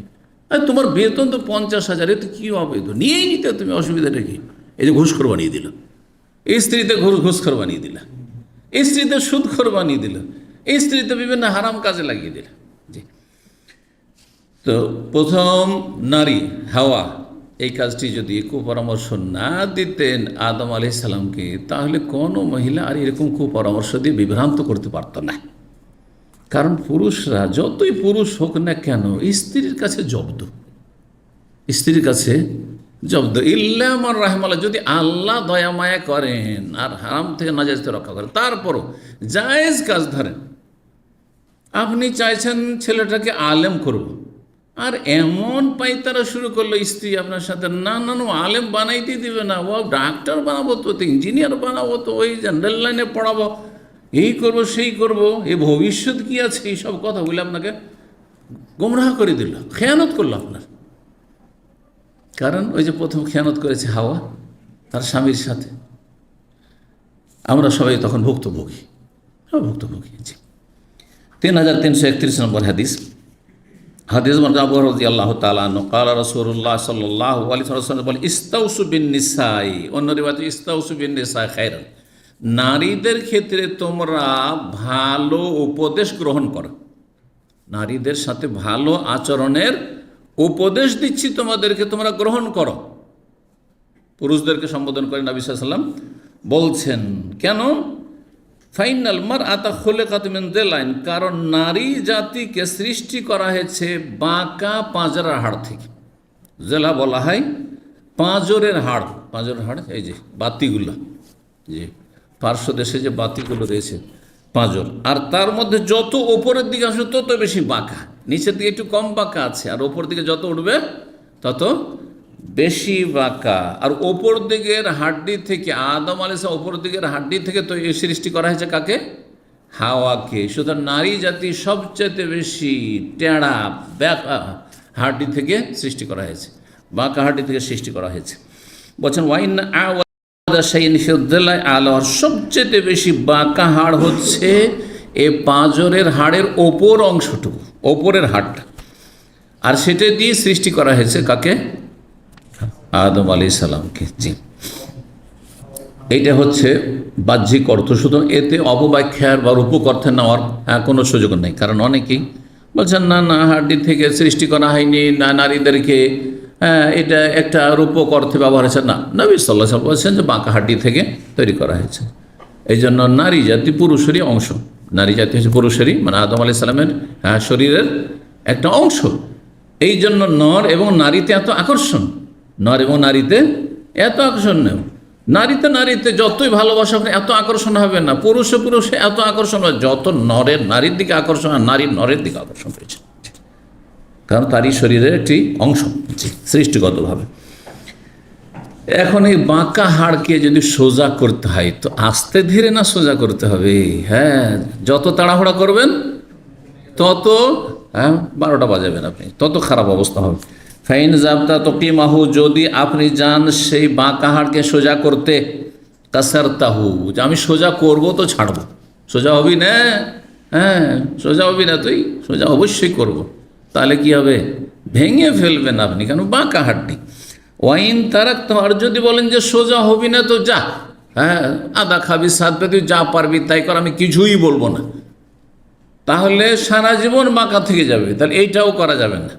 তোমার বেতন তো 50,000, এতে কী অবৈধ, নিয়েই নিতে তুমি, অসুবিধাটা কি? এই যে ঘুষখোর বানিয়ে দিল, স্ত্রীতে ঘুষখোর বানিয়ে দিল, স্ত্রীতে সুদখোর বানিয়ে দিল, স্ত্রীতে বিভিন্ন হারাম কাজে লাগিয়ে দিল। জি, তো প্রথম নারী হাওয়া এই কাজটি যদি কুপরামর্শ না দিতেন আদম আলাইহিস সালামকে, তাহলে কোনো মহিলা আর এরকম কুপরামর্শ দিয়ে বিভ্রান্ত করতে পারত না। কারণ পুরুষরা যতই পুরুষ হোক না কেন, স্ত্রীর কাছে জব্দ, ইল্লা মান রাহমাল্লাহ, যদি আল্লাহ দয়া মায়া করেন আর হারাম থেকে নাজায়েজ থেকে রক্ষা করেন, তারপরও জায়েজ কাজ ধরেন। আপনি চাইছেন ছেলেটাকে আলেম করব, আর এমন পাইতারা শুরু করলো স্ত্রী আপনার সাথে, না আলেম বানাইতে দিবে না, ও ডাক্তার বানাবো তো, ইঞ্জিনিয়ার বানাবো তো, ওই জেনারেল লাইনে পড়াবো, এই করব সেই করব, এই ভবিষ্যৎ কি আছে, এইসব কথা বলে আপনাকে গোমরাহ করে দিল, খেয়ানত করলো আপনার। কারণ ওই যে প্রথম খেয়ানত করেছে হাওয়া তার স্বামীর সাথে, আমরা সবাই তখন ভুক্তভোগী। জি, 3331 নম্বর হাদিস আবু হুরায়রা রাদিয়াল্লাহু তাআলা আনহু قال رسول الله صلى الله عليه وسلم বলে, ইস্তাউসু বিন নিসাই, অন্য রিওয়ায়াতে ইস্তাউসু বিন নিসাই খায়রান, নারীদের ক্ষেত্রে তোমরা ভালো উপদেশ গ্রহণ করো, নারীদের সাথে ভালো আচরণের উপদেশ দিচ্ছি তোমাদেরকে, তোমরা গ্রহণ করো। পুরুষদেরকে সম্বোধন করে নবী সাল্লাল্লাহু আলাইহি ওয়াসাল্লাম বলছেন, কেন? ফাইনাল মারআতা খুলিকাত মিন দিলাইন, কারণ নারী জাতিকে সৃষ্টি করা হয়েছে বাঁকা পাঁজরার হাড় থেকে। জেলা বলা হয় পাঁজরের হাড়, পাঁজরের হাড় এই যে বাতিগুলো, যে পার্শ্ব দেশে যে বাতিগুলো রয়েছে পাঁজর, আর তার মধ্যে যত ওপরের দিকে আসবে তত বেশি বাঁকা, নিচের দিকে একটু কম বাঁকা আছে, আর ওপর দিকে যত উঠবে তত বেশি বাঁকা। আর ওপর দিকের হাড্ডি থেকে, আদম আলাইহিস সালাম ওপর দিকের হাড্ডি থেকে তো এই সৃষ্টি করা হয়েছে কাকে? হাওয়াকে। সুতরাং নারী জাতি সবচেয়ে বেশি টেঁড়া ব্যাকা হাড্ডি থেকে সৃষ্টি করা হয়েছে, বাঁকা হাড্ডি থেকে সৃষ্টি করা হয়েছে। বলছেন ওয়াইন আলোয়ার, সবচেয়ে বেশি বাঁকা হাড় হচ্ছে এ পাঁজরের হাড়ের ওপর অংশটুকু, ওপরের হাড়টা, আর সেটা দিয়ে সৃষ্টি করা হয়েছে কাকে? আদম আলাইহিস সালামকে। জি, এইটা হচ্ছে বাহ্যিক অর্থ। সুতরাং এতে অপব্যাখ্যার বা রূপক অর্থে নেওয়ার কোনো সুযোগ নেই। কারণ অনেকেই বলছেন না না, হাড্ডি থেকে সৃষ্টি করা হয়নি, না নারীদেরকে এটা একটা রূপক অর্থে ব্যবহার হয়েছে। না, নবী সাল্লাল্লাহু আলাইহি ওয়াসাল্লাম বলছেন যে বাঁকা হাড্ডি থেকে তৈরি করা হয়েছে। এই জন্য নারী জাতি পুরুষেরই অংশ। নারী জাতি হচ্ছে পুরুষেরই, মানে আদম আলাইহিস সালামের শরীরের একটা অংশ। এই জন্য নর এবং নারীতে এত আকর্ষণ, নর এবং নারীতে এত আকর্ষণ নেই। নারীতে নারীতে যতই ভালোবাসা হবে এত আকর্ষণ হবে না, পুরুষে পুরুষে এত আকর্ষণ হয় যত নরের নারীর দিকে আকর্ষণ, আর নারীর নরের দিকে আকর্ষণ পেয়েছে, কারণ তারই শরীরের একটি অংশ সৃষ্টিগতভাবে। এখন এই বাঁকা হাড়কে যদি সোজা করতে হয় তো আস্তে ধীরে না সোজা করতে হবে। হ্যাঁ, যত তাড়াহুড়া করবেন তত 12টা বাজাবেন আপনি, তত খারাপ অবস্থা হবে। ফাইন জাবতা তকিমাহু, যদি আপনি যান সেই বাঁকা হাড়কে সোজা করতে, কাসার তাহু, যে আমি সোজা করব তো ছাড়বো, সোজা হবি না, হ্যাঁ সোজা হবি না তুই, সোজা অবশ্যই করব, তাহলে কি হবে? ভেঙে ফেলবেন আপনি, কেন বাঁকা হাড্ডি। ওয়াইন তারাক, আর যদি বলেন যে সোজা হবি না তো যা, হ্যাঁ আদা খাবি সাত পে, তুই যা পারবি তাই কর, আমি কিছুই বলবো না, তাহলে সারা জীবন বাঁকা থেকে যাবে। তাহলে এইটাও করা যাবে না,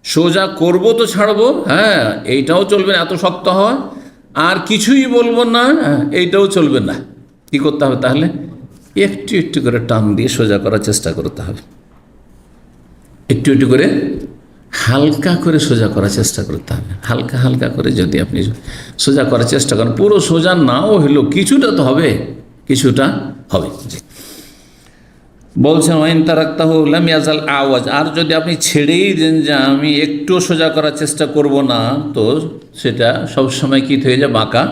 সোজা করব তো ছাড়বো, হ্যাঁ এইটাও চলবে না, এত শক্ত হয়, আর কিছুই বলবো না, এইটাও চলবে না। কি করতে হবে তাহলে? একটু একটু করে টান দিয়ে সোজা করার চেষ্টা করতে হবে, একটু একটু করে হালকা করে সোজা করার চেষ্টা করতে হবে। হালকা হালকা করে যদি আপনি সোজা করার চেষ্টা করেন, পুরো সোজা নাও হলো, কিছুটা তো হবে, কিছুটা হবে। বলছেন ওয়াইন তারাকতাহু লাম ইয়াজাল আওয়াজ, আর যদি আপনি ছেড়েই দেন যে আমি একটু সোজা করার চেষ্টা করব না, তো সেটা সবসময় কী হয়ে যাবে? বাঁকা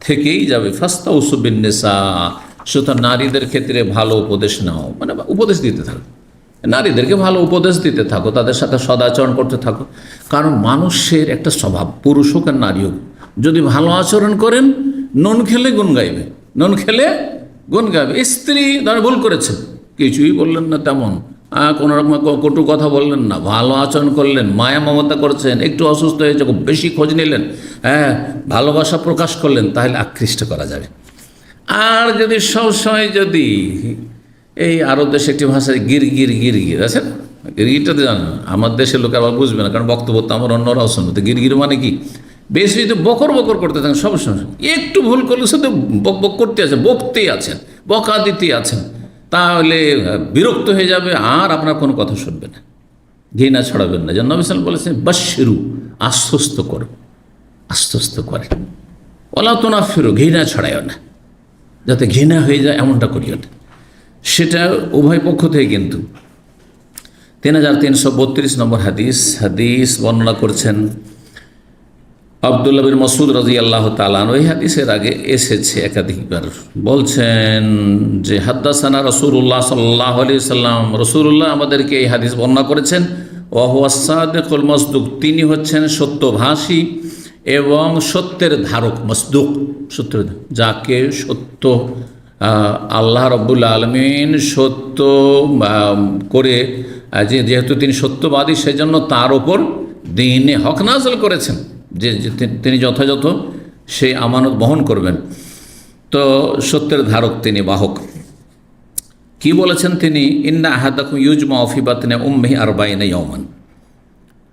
থেকেই যাবে। ফাস্তাউসু বিন্নিসা, সুতরাং নারীদের ক্ষেত্রে ভালো উপদেশ নাও, মানে উপদেশ দিতে থাকো, নারীদেরকে ভালো উপদেশ দিতে থাকো, তাদের সাথে সদাচরণ করতে থাকো। কারণ মানুষের একটা স্বভাব, পুরুষ হোক আর নারী হোক, যদি ভালো আচরণ করেন নুন খেলে গুণ গাইবে, নুন খেলে গুণ গাইবে। স্ত্রী ধর ভুল করেছেন, কিছুই বললেন না তেমন, কোনো রকম কটু কথা বললেন না, ভালো আচরণ করলেন, মায়া মমতা করছেন, একটু অসুস্থ হয়েছে খুব বেশি খোঁজ নিলেন, হ্যাঁ ভালোবাসা প্রকাশ করলেন, তাহলে আকৃষ্ট করা যাবে। আর যদি সবসময় যদি এই আরব দেশে একটি ভাষায় গিরগির গিরগির আছে, গিরগিরটা তো জানো, আমার দেশের লোক আবার বুঝবে না, কারণ বক্তব্য তো আমার অন্যরাও শুনবে। গিরগির মানে কি? বেশি যদি বকর বকর করতে থাকেন সবসময়, একটু ভুল করলে শুধু বক বক করতে আছেন, বকতেই আছেন, বকা দিতেই আছেন, তাহলে বিরক্ত হয়ে যাবে, আর আপনার কোনো কথা শুনবে না, ঘৃণা ছড়াবেন না। যেন নবী সাল্লাল্লাহু আলাইহি ওয়াসাল্লাম বলেছেন বাশশিরু, আশ্বস্ত করো, আশ্বস্ত করে, ওয়ালা তুনাফিরু, ঘৃণা ছড়ায়ও না, যাতে ঘৃণা হয়ে যায় এমনটা করিও না। সেটা উভয় পক্ষ থেকে। কিন্তু 3332 নম্বর হাদিস বর্ণনা করছেন আব্দুল্লাহ বিন মাসউদ রাদিয়াল্লাহু তাআলা আনহু। এই হাদিসের আগে এসেছে একাধিকবার। বলছেন যে হাদ্দাসানা রাসূলুল্লাহ সাল্লাল্লাহু আলাইহি ওয়াসাল্লাম, রাসূলুল্লাহ আমাদেরকে এই হাদিস বর্ণনা করেছেন। ওয়া হুয়া সাদিকুল মাসদুক, তিনি হচ্ছেন সত্যভাষী এবং সত্যের ধারক। মাসদুক সত্য, যাকে সত্য আল্লাহ রাব্বুল আলামিন সত্য করে, যেহেতু তিনি সত্যবাদী, সেজন্য তার ওপর দ্বীনে হক নাযিল করেছেন, যে তিনি যথাযথ সেই আমানত বহন করবেন। তো সত্যের ধারক তিনি, বাহক। কি বলেছেন তিনি? ইন্না আহাদাকুম ইউজমাউ ফি বাতনি উম্মিহি 40 ইয়াওমান,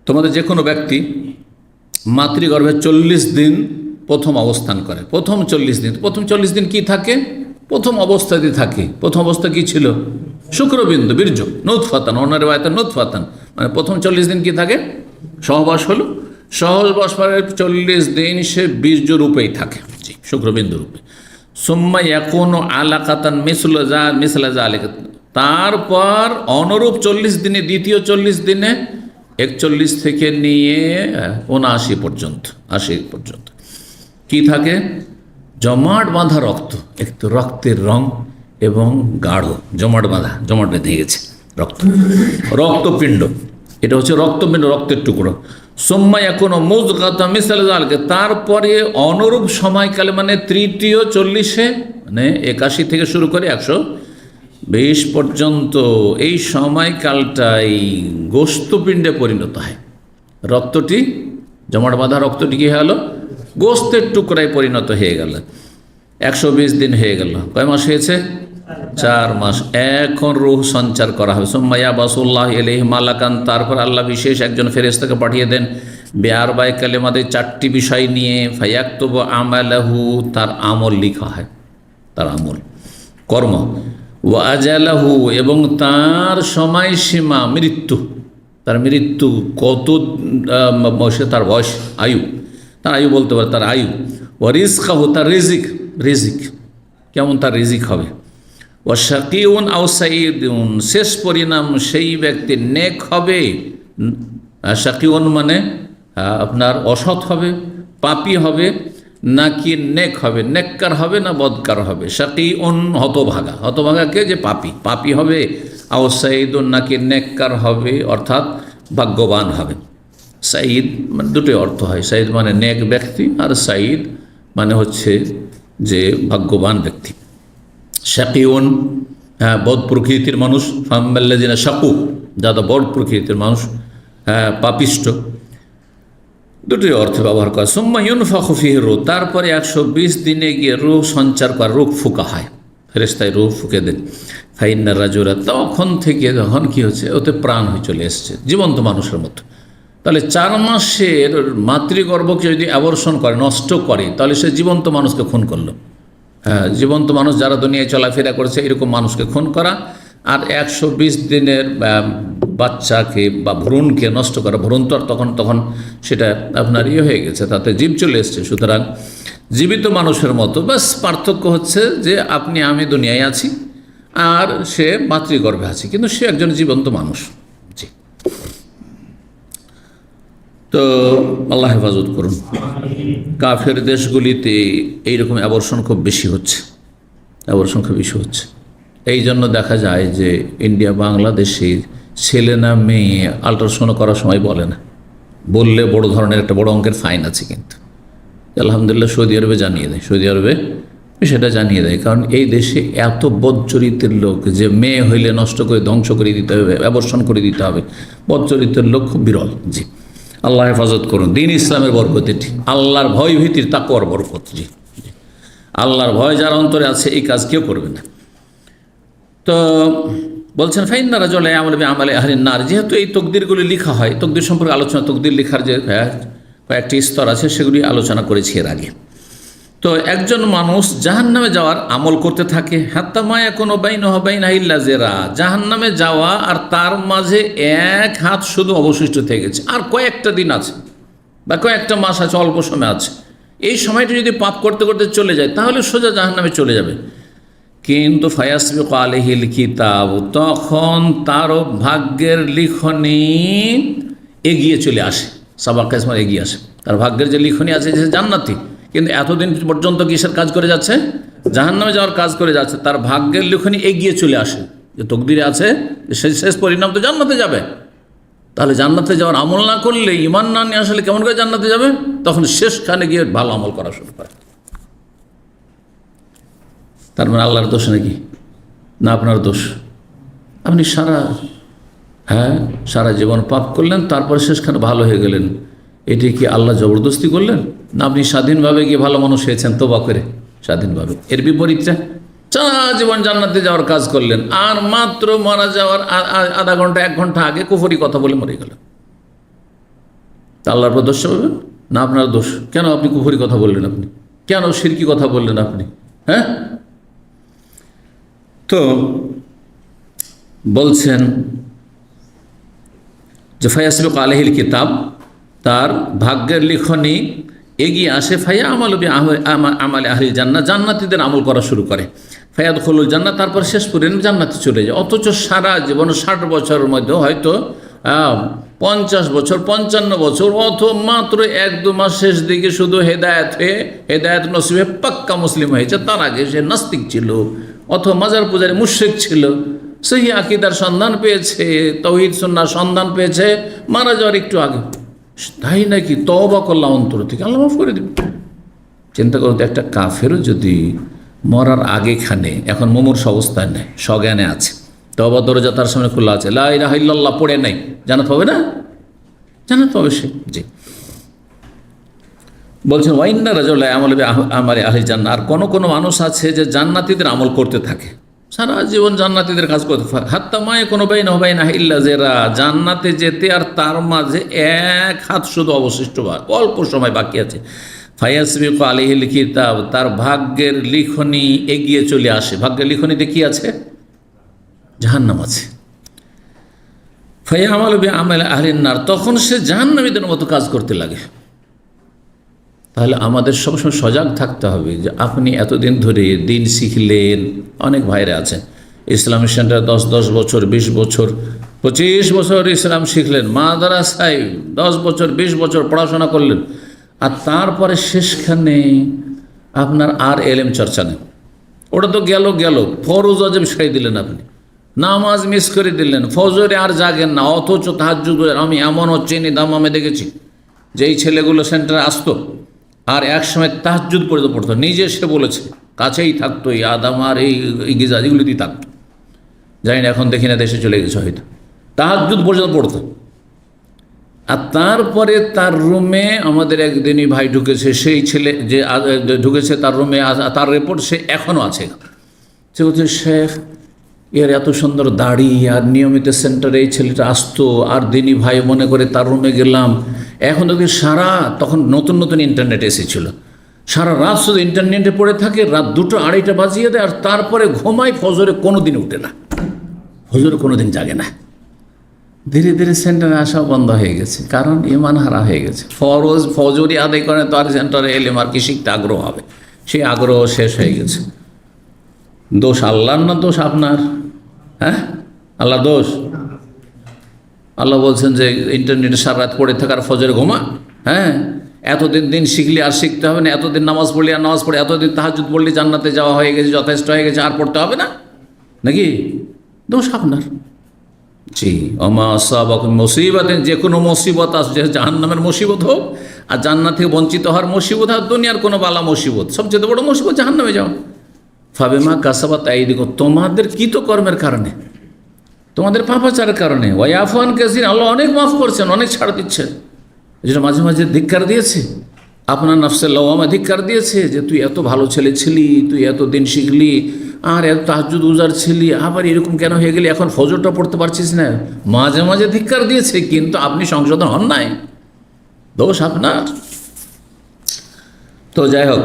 তোমাদের যে কোনো ব্যক্তি মাতৃগর্ভে 40 দিন প্রথম অবস্থান করে। প্রথম 40 দিন, প্রথম 40 দিন কি থাকে? প্রথম অবস্থাতে থাকে। প্রথম অবস্থা কি ছিল? শুক্রবিন্দু, বীর্য, নুতফাতান, অন্য রিওয়ায়াতে নুতফাতান, মানে প্রথম 40 দিন কি থাকে? সহবাস হলো, সহজ বৎসরের 40 দিন সে বীর্য রূপেই থাকে, জি, শুক্রবিন্দু রূপে। সুম্মা ইয়াকুনু আলাকাতান মিসলা যালিকা, তারপর অনুরূপ 40 দিনে, দ্বিতীয় 40 দিনে 41 থেকে নিয়ে 79 পর্যন্ত, 80 পর্যন্ত কি থাকে? জমাট বাঁধা রক্ত, একটু রক্তের রং এবং গাঢ়, জমাট বাঁধা, জমাট বেঁধে গেছে রক্তপিণ্ড, এটা হচ্ছে রক্তপিণ্ড, রক্তের টুকরো। সোম্মা এখনো মুজগাতা মিসাল জালকে, তারপরে অনুরূপ সময়কালে মানে তৃতীয় 40-এ, মানে 81 থেকে শুরু করে 120 পর্যন্ত, এই সময়কালটাই গোস্তপিণ্ডে পরিণত হয়। রক্তটি, জমাট বাঁধা রক্তটি কি হলো? গোস্তের টুকরায় পরিণত হয়ে গেল। 120 দিন হয়ে গেল। কয় মাস হয়েছে? 4 মাস। এখন রূহ সঞ্চার করা হবে। সুম্মা ইয়াবাসুল্লাহ ইলাইহি মালাকান, তারপর আল্লাহ বিশেষ একজন ফেরেশতাকে পাঠিয়ে দেন বিআরবাই কালিমাতে, 4টি বিষয় নিয়ে। ফায়াকতুবু আমালাহু, তার আমল লিখা হয়, তার আমল কর্ম। ওয়া আজালাহু, এবং তার সময়সীমা, মৃত্যু, তার মৃত্যু কত বয়সে, তার বয়স, আয়ু, তার আয়ু বলতে পারে, তার আয়ু। ও রিজকাহু, তার রিজিক, রিজিক কেমন, তার রিজিক হবে। ও শাকিউন আও সাঈদুন, শেষ পরিণাম সেই ব্যক্তি নেক হবে, শাকিউন মানে আপনার অসৎ হবে, পাপী হবে, নাকি নেক হবে, নেককার হবে না বদকার হবে। শাকিউন হতভাগা, হতভাগাকে যে পাপী, পাপী হবে। আও সাঈদুন, নাকি নেককার হবে, অর্থাৎ ভাগ্যবান হবে। সাঈদ মানে দুটোই অর্থ হয়, সাঈদ মানে নেক ব্যক্তি, আর সাঈদ মানে হচ্ছে যে ভাগ্যবান ব্যক্তি। শাকিউন, হ্যাঁ, বদ প্রকৃতির মানুষ। ফাম্মাল্লাযিনা শাকু, যারা বদ প্রকৃতির মানুষ, হ্যাঁ, পাপিষ্ট, দুটোই অর্থে ব্যবহার করা। সুম্মা ইউনফাখু ফীহি রূহ, তারপরে 120 দিনে গিয়ে রূহ সঞ্চার করা, রূহ ফুঁকা হয়, ফেরেশতায় রূহ ফুঁকে দেন। ফাইন্নার রাজুলা, তখন থেকে তখন কি হচ্ছে, ওতে প্রাণ হয়ে চলে এসছে, জীবন্ত মানুষের মতো। তাহলে 4 মাসের মাতৃগর্ভকে যদি অ্যাবর্শন করে, নষ্ট করে, তাহলে সে জীবন্ত মানুষকে খুন করলো। হ্যাঁ, জীবন্ত মানুষ যারা দুনিয়ায় চলাফেরা করেছে, এরকম মানুষকে খুন করা। আর 120 দিনের বাচ্চাকে বা ভ্রূণকে নষ্ট করা, ভ্রূণ তো আর তখন সেটা আপনার হয়ে গেছে, তাতে জীব চলে এসছে। সুতরাং জীবিত মানুষের মতো, ব্যাস পার্থক্য হচ্ছে যে আপনি, আমি দুনিয়ায় আছি, আর সে মাতৃগর্ভে আছে, কিন্তু সে একজন জীবন্ত মানুষ। জি, তো আল্লাহ হেফাজত করুন। কাফের দেশগুলিতে এইরকম অ্যাবর্শন খুব বেশি হচ্ছে, অ্যাবর্শন খুব বেশি হচ্ছে। এই জন্য দেখা যায় যে ইন্ডিয়া, বাংলাদেশে ছেলে না মেয়ে আল্ট্রাসাউন্ড করার সময় বলে না, বললে বড় ধরনের একটা বড় অঙ্কের ফাইন আছে। কিন্তু আলহামদুলিল্লাহ সৌদি আরবে জানিয়ে দেয়, সৌদি আরবে সেটা জানিয়ে দেয়, কারণ এই দেশে এত বদচরিত্রের লোক যে মেয়ে হইলে নষ্ট করে ধ্বংস করে দিতে হবে, অ্যাবর্শন করে দিতে হবে, বদচরিত্রের লোক খুব বিরল। জি, আল্লাহ হেফাজত করুন। দিন ইসলামের বরকত এটি, আল্লাহর ভয় ভীতির তাকওয়ার বরকত। জি, আল্লাহর ভয় যার অন্তরে আছে, এই কাজ কেউ করবে না। তো বলছেন ফাইন্না রাজুলা ইয়ামালু বিআমালি আহলিন নার, যেহেতু এই তকদিরগুলি লেখা হয়, তকদির সম্পর্কে আলোচনা, তকদির লেখার যে কয়েকটি স্তর আছে সেগুলি আলোচনা করেছি এর আগে। তো একজন মানুষ জাহান্নামে যাওয়ার আমল করতে থাকে, হাত্তা মা ইয়াকুনু বাইনাহু ওয়া বাইনাহা ইল্লা যিরা, জাহান্নামে যাওয়া আর তার মাঝে 1 হাত শুধু অবশিষ্ট থেকে গেছে, আর কয়েকটা দিন আছে বা কয়েকটা মাস আছে, অল্প সময় আছে। এই সময়টা যদি পাপ করতে করতে চলে যায়, তাহলে সোজা জাহান্নামে চলে যাবে। কিন্তু ফায়াসবিকু আলাইহিল কিতাব, তখন তারও ভাগ্যের লিখনি এগিয়ে চলে আসে, সাবাকা ইসমা এগিয়ে আসে, তার ভাগ্যের যে লিখনি আছে যে জান্নাতি, কিন্তু এতদিন পর্যন্ত কিসের কাজ করে যাচ্ছে? জাহান্নামে যাওয়ার কাজ করে যাচ্ছে। তার ভাগ্যের লিখনি এগিয়ে চলে আসে, যে তকদিরে আছে শেষ পরিণাম তো জান্নাতে যাবে। তাহলে জান্নাতে যাওয়ার আমল না করলে, ইমান না নিয়ে আসলে কেমন করে জান্নাতে যাবে? তখন শেষখানে গিয়ে ভালো আমল করা শুরু করে। তার মানে আল্লাহর দোষ নাকি? না আপনার দোষ? আপনি সারা জীবন পাপ করলেন, তারপর শেষখানে ভালো হয়ে গেলেন, এটি কি আল্লাহ জবরদস্তি করলেন? না আপনি স্বাধীনভাবে গিয়ে ভালো মানুষ হয়েছেন তওবা করে, স্বাধীনভাবে। এর বিপরীতটা, সারা জীবন জান্নাতে যাওয়ার কাজ করলেন, আর মাত্র মারা যাওয়ার আধা ঘন্টা 1 ঘন্টা আগে কুফরি কথা বলে মরে গেল। তা আল্লাহর উপর দোষ পাবেন না আপনার দোষ? কেন আপনি কুফরি কথা বললেন? আপনি কেন শিরকি কথা বললেন? আপনি হ্যাঁ। তো বলছেন যে ফায়াসবিকু আলাইহিল কিতাব, তার ভাগ্যের লিখনি এগিয়ে আসে, ফাইয়া আমল আমাল আহলিল জান্নাত, জান্নাতীদের আমল করা শুরু করে। ফায়াদ খুলুল জান্নাত, তারপর শেষ পর্যন্ত জান্নাতে চলে যায়। অথচ সারা জীবন 60 বছরের মধ্যে হয়তো 50 বছর 55 বছর অথবা মাত্র 1-2 মাস শেষ দিকে শুধু হেদায়েত নসিবে পাক্কা মুসলিম হয়েছে। তার আগে সে নাস্তিক ছিল অথবা মাজার পূজারী মুশরিক ছিল। সহি আকীদার সন্ধান পেয়েছে, তাওহীদ সুন্নাহর সন্ধান পেয়েছে মারা যাওয়ার একটু আগে। তাই নাকি? তওবা করলাম অন্তর থেকে, আল্লাহ মাফ করে দেবে। চিন্তা করুন তো, একটা কাফেরও যদি মরার আগেখানে এখন মুমূর্ষু অবস্থায় নেই, সজ্ঞানে আছে, তওবা দরজা তার সামনে খোলা আছে, লা ইলাহা ইল্লাল্লাহ পড়ে নাই, জান্নাত পাবে না? জান্নাত পাবে সে। জি, বলছেন ওয়াইন্না রাজুলা আমল আমালে আহলিল জান্নাহ, আর কোনো মানুষ আছে যে জান্নাতীদের আমল করতে থাকে, সারা জীবন জান্নাতীদের কাজ করতে থাকে। হাত্তা মায়ে কোনো বাইনা বাইনা ইল্লা জেরা, জান্নাতে যেতে আর তার মাঝে 1 হাত শুধু অবশিষ্ট, অল্প সময় বাকি আছে। ফায়াসবিকু আলাইহিল কিতাব, তার ভাগ্যের লিখনি এগিয়ে চলে আসে। ভাগ্যের লিখনিতে কি আছে? জাহান্নাম আছে। ফায়ামালু বিআমালি আহলিন নার, তখন সে জাহান্নামীদের মতো কাজ করতে লাগে। তাহলে আমাদের সবসময় সজাগ থাকতে হবে যে আপনি এতদিন ধরে দিন শিখলেন, অনেক ভাইরা আছেন ইসলামী সেন্টারে 10 বছর 20 বছর 25 বছর ইসলাম শিখলেন, মাদ্রাসায় 10 বছর 20 বছর পড়াশোনা করলেন, আর তারপরে শেষখানে আপনার আর এলেম চর্চা নেই। ওটা তো গেল ফরজ ওয়াজিব ছেড়ে দিলেন, আপনি নামাজ মিস করে দিলেন, ফজরে আর জাগেন না, অথচ তাহাজ্জুদ। আমি এমনও চিনি, দামামে দেখেছি যেই ছেলেগুলো সেন্টারে আসতো আর একসময় তাহাজ্জুদ পর্যন্ত পড়তো, নিজে সে বলেছে, কাছেই থাকতো, এই আদাম আর এই গিজাজ এগুলিতেই থাকতো। জানি না, এখন দেখি না, দেশে চলে গেছে হয়তো। তাহাজ্জুদ পর্যন্ত পড়তো। আর তারপরে তার রুমে আমাদের একদিনই ভাই ঢুকেছে, সেই ছেলে যে ঢুকেছে তার রুমে, তার রিপোর্ট সে এখনও আছে। সে বলছে, শেখ এর এত সুন্দর দাড়ি, আর নিয়মিত সেন্টারে এই ছেলেটা আসতো, আর দিনী ভাই মনে করে তার রুমে গেলাম। এখন দেখি তখন নতুন ইন্টারনেট এসেছিল, সারা রাত শুধু ইন্টারনেটে পড়ে থাকে, রাত 2-2:30 বাজিয়ে দেয়, আর তারপরে ঘুমায়, ফজরে কোনো দিন উঠে না, ফজরে কোনো দিন জাগে না। ধীরে ধীরে সেন্টারে আসাও বন্ধ হয়ে গেছে, কারণ ইমান হারা হয়ে গেছে। ফজরই আদায় করে তো আর সেন্টারে এলেম আর কি শিখতে আগ্রহ হবে, সেই আগ্রহ শেষ হয়ে গেছে। দোষ আল্লাহর না দোষ আপনার? হ্যাঁ, আল্লাহ দোষ? আল্লাহ বলছেন যে ইন্টারনেটে সারা রাত পড়ে থাকার ফজরে ঘুমা। হ্যাঁ, এতদিন দিন শিখলে আর শিখতে হবে না, এতদিন নামাজ পড়লি আর নামাজ পড়ে, এতদিন তাহাজ্জুদ পড়লি জান্নাতে যাওয়া হয়ে গেছে, যথেষ্ট হয়ে গেছে, আর পড়তে হবে না নাকি? দোষ আপনার। জি, ওমা আসাবাকুম মুসিবাতিন, যে কোনো মুসিবত আসছে, জাহান্নামের মুসিবত হোক আর জান্নাত থেকে বঞ্চিত হওয়ার মুসিবত, আর দুনিয়ার কোনো বালা মুসিবত, সবচেয়ে বড় মুসিবত জাহান্নামে যাও। ফাবিমা কাসাবাত আইদিকুম, তোমাদের কৃতকর্মের কারণে, তোমাদের পাপাচারের কারণে। ওয়াইয়াফু আন কাসীর, আল্লাহ অনেক মাফ করছেন, অনেক ছাড় দিচ্ছেন। যেটা মাঝে মাঝে ধিক্কার দিয়েছে, আপনার নফসে লওয়ামা ধিক্কার দিয়েছে যে তুই এত ভালো ছেলে ছিলি, তুই এত দিন শিখলি, আর এত তাহাজ্জুদ উজার ছিলি, আবার এরকম কেন হয়ে গেলি, এখন ফজরটা পড়তে পারছিস না। মাঝে মাঝে ধিক্কার দিয়েছে, কিন্তু আপনি সংশোধন হন নাই, দোষ আপনার। তো যাই হোক,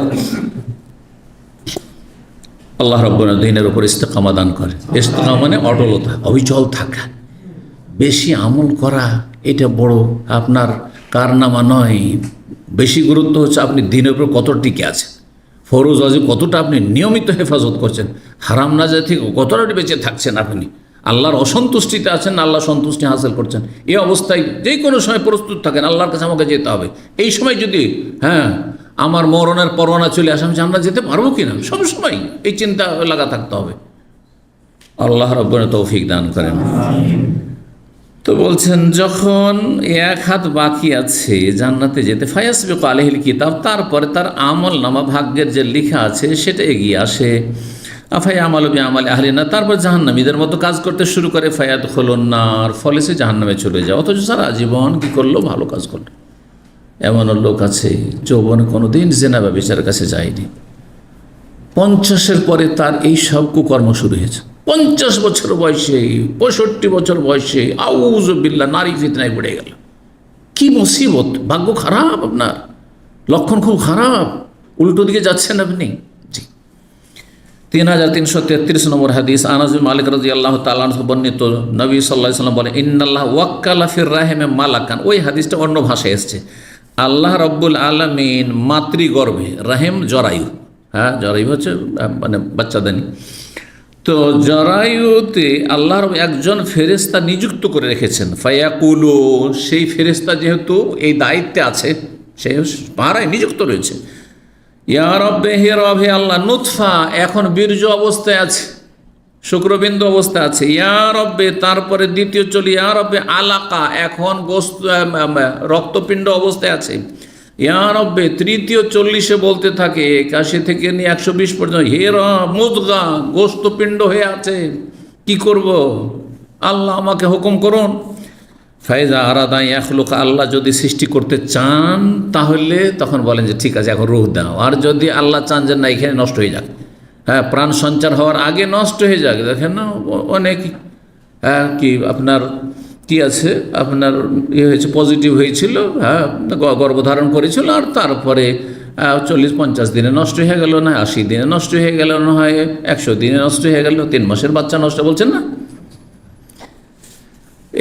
আল্লাহ রাব্বুল আলামিন দ্বীনের উপর ইস্তেকামা দান করে। ইস্তেকামা মানে অটলতা, অবিচল থাকা, বেশি আমল করা, এটা বড় আপনার কারনামা নয়। বেশি গুরুত্ব হচ্ছে আপনি দ্বীনের উপর কতটা টিকে আছেন, ফরজ ওয়াজিব কতটা আপনি নিয়মিত হেফাজত করছেন, হারাম না যায় থেকে কতটা বেঁচে থাকছেন, আপনি আল্লাহর অসন্তুষ্টিতে আছেন না আল্লাহর সন্তুষ্টি হাসিল করছেন। এই অবস্থায় যে কোনো সময় প্রস্তুত থাকেন, আল্লাহর কাছে আমাকে যেতে হবে। এই সময় যদি আমার মরণের পরোয়ানা চলে আসে, আমি জান্নাত যেতে পারবো কিনা, সবসময় এই চিন্তা লাগা থাকতে হবে। আল্লাহ রাব্বুল তৌফিক দান করেন। তো বলছেন, যখন 1 হাত বাকি আছে জান্নাতে যেতে, ফায়াসবিকু আলাইহিল কিতাব, তারপরে তার আমল নামা, ভাগ্যের যে লেখা আছে সেটা এগিয়ে আসে। ফায়ামালু বিআমালি আহলিন নার, তারপর জাহান্নামীদের মতো কাজ করতে শুরু করে। ফায়াদখুলুন নার, ফলে সে জাহান্নামে চলে যায়। অথচ সারা জীবন কী করলো, ভালো কাজ করলো। এমন লোক আছে যৌবনে কোনো দিন জিনা বা বিচারের কাছে যায়নি, 50-এর পরে তার এই সব কুকর্ম শুরু হয়েছে। 50 বছর বয়সে, 65 বছর বয়সে, আউযু বিল্লাহ, নারী ফিতনায় পড়ে গেল। কি মুসিবত! ভাগ্য খারাপ আপনার, লক্ষণ খুব খারাপ, উল্টো দিকে যাচ্ছেন আপনি। জি, 3333 নম্বর হাদিস, আনাস বিন মালিক রাদিয়াল্লাহু তাআলা আনহু বর্ণিত, নবী সাল্লাল্লাহু আলাইহি ওয়াসাল্লাম বলেন, ইন্নাল্লাহ ওয়াক্কালা ফির রাহিমে মালাকান। ওই হাদিসটা অন্য ভাষায় এসেছে, আল্লাহ রাব্বুল আলামিন মাতৃগর্ভে, রাহিম জরায়ু, হ্যাঁ জরায়ু হচ্ছে মানে বাচ্চাদানি, তো জরায়ুতে আল্লাহর একজন ফেরেশতা নিযুক্ত করে রেখেছেন। ফায়াকুলু, সেই ফেরেশতা যেহেতু এই দায়িত্বে আছে, সে পাহারায় নিযুক্ত রয়েছে, ইয়া রব্বে, হে রব, হে আল্লাহ, নুতফা এখন বীর্য অবস্থায় আছে, শুক্রবিন্দু অবস্থা আছে, ইয়া রব্বে, তারপরে দ্বিতীয় চলি, ইয়া রব্বে আলাকা, এখন গোস্ত রক্তপিণ্ড অবস্থায় আছে, ইয়া রব্বে, তৃতীয় 40-এ বলতে থাকে, 81 থেকে নিয়ে 120 পর্যন্ত, হে রব মুদগা, গোস্তপিণ্ড হয়ে আছে, কি করব, আল্লাহ আমাকে হুকুম করুন। ফাইজা আরাদা ইয়াখলুক, আল্লাহ যদি সৃষ্টি করতে চান তাহলে তখন বলেন যে ঠিক আছে এখন রূহ দাও, আর যদি আল্লাহ চান যে না এখানে নষ্ট হয়ে যাক, হ্যাঁ প্রাণ সঞ্চার হওয়ার আগে নষ্ট হয়ে যাক, দেখেন না অনেক কি আপনার কি আছে, আপনার হয়েছে পজিটিভ হয়েছিল, হ্যাঁ গর্ভধারণ করেছিল, আর তারপরে 40-50 দিনে নষ্ট হয়ে গেল, না 80 দিনে নষ্ট হয়ে গেল, না হয় 100 দিনে নষ্ট হয়ে গেল, 3 মাসের বাচ্চা নষ্ট, বলছেন না।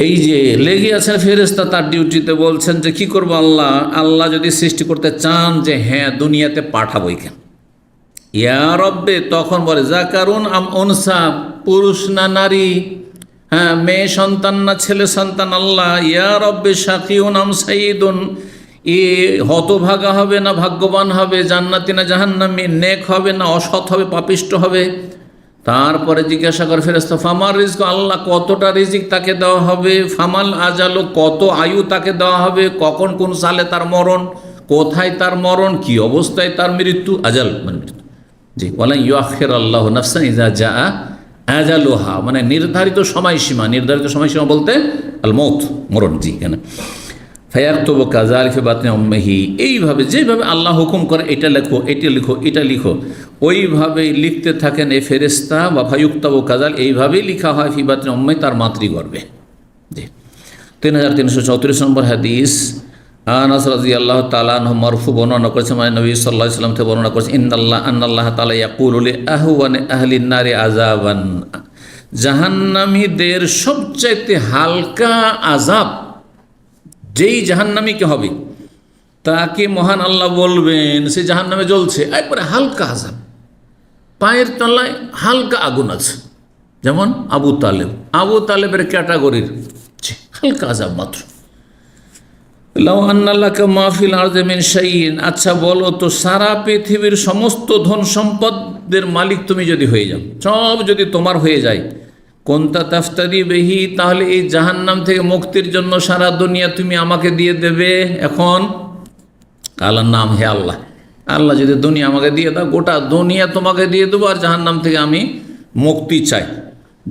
এই যে লেগে আছেন ফেরেশতা তার ডিউটিতে, বলছেন যে কি করবো আল্লাহ, আল্লাহ যদি সৃষ্টি করতে চান যে হ্যাঁ দুনিয়াতে পাঠাবো কেন, ইয়া রব্বে, তখন বলে জাকারুন আম উনসা, পুরুষ না নারী, হ্যাঁ মেয়ে সন্তান না ছেলে সন্তান, আল্লাহ ইয়া রব্বে শাকিউন আম সাইদুন, এ হতভাগা হবে না ভাগ্যবান হবে, জান্নাতি না জাহান্নামী, নেক হবে না অসৎ হবে পাপিষ্ট হবে। তারপরে জিজ্ঞাসা করে ফেরেশতা, ফামার রিজক, আল্লাহ কতটা রিজিক তাকে দেওয়া হবে, ফামাল আজালো, কত আয়ু তাকে দেওয়া হবে, কখন কোন সালে তার মরণ, কোথায় তার মরণ, কি অবস্থায় তার মৃত্যু, আজাল মানে মৃত্যু, জি ওয়ালা ইউআখির আল্লাহু নাফসান ইযা জাআ আজালুহা, মানে নির্ধারিত সময়সীমা, নির্ধারিত সময়সীমা বলতে আল মৌত, মরণ, জি কেন ফায়াক্তুবু কাযালিকা ফি বাতনি উম্মিহি, এইভাবে যেভাবে আল্লাহ হুকুম করে এটা লেখো, এটা লিখো, এটা লিখো, ওইভাবেই লিখতে থাকেন এই ফেরেশতা, বা ফায়ুক্তাবু কাযাল, এইভাবেই লেখা হয় ফি বাতনি উম্মিহি, তার মাতৃগর্ভে। জি 3334 নম্বর হাদিস, আনাস রাদিয়াল্লাহু তাআলা আনহু মারফু বর্ণনা করেছেন, মানে নবী সাল্লাল্লাহু আলাইহি ওয়াসাল্লাম থেকে বর্ণনা করেছেন, আন্নাল্লাহ তাআলা ইয়াকুলু লি আহওয়ানি আহলিন নারি আযাবান, জাহান্নামীদের সবচাইতে হালকা আযাব যেই জাহান্নামীকে হবে তাকে মহান আল্লাহ বলবেন, সে জাহান্নামে জ্বলছে, একবারে হালকা আযাব, পায়ের তলায় হালকা আগুন আছে, যেমন আবু তালেবের ক্যাটাগরির হালকা আযাব মাত্র। লাউ আন্না লাকা মা ফিল আরদি মিন শাইইন, আচ্ছা বলো তো সারা পৃথিবীর সমস্ত ধন সম্পদের মালিক তুমি যদি হয়ে যাও, সব যদি তোমার হয়ে যায়, কোনটা তাফতারি বেহি, তাহলে এই জাহান্নাম থেকে মুক্তির জন্য সারা দুনিয়া তুমি আমাকে দিয়ে দেবে এখন? আল্লাহর নাম, হে আল্লাহ, আল্লাহ যদি দুনিয়া আমাকে দিয়ে দাও, গোটা দুনিয়া তোমাকে দিয়ে দেবো, আর জাহান্নাম থেকে আমি মুক্তি চাই,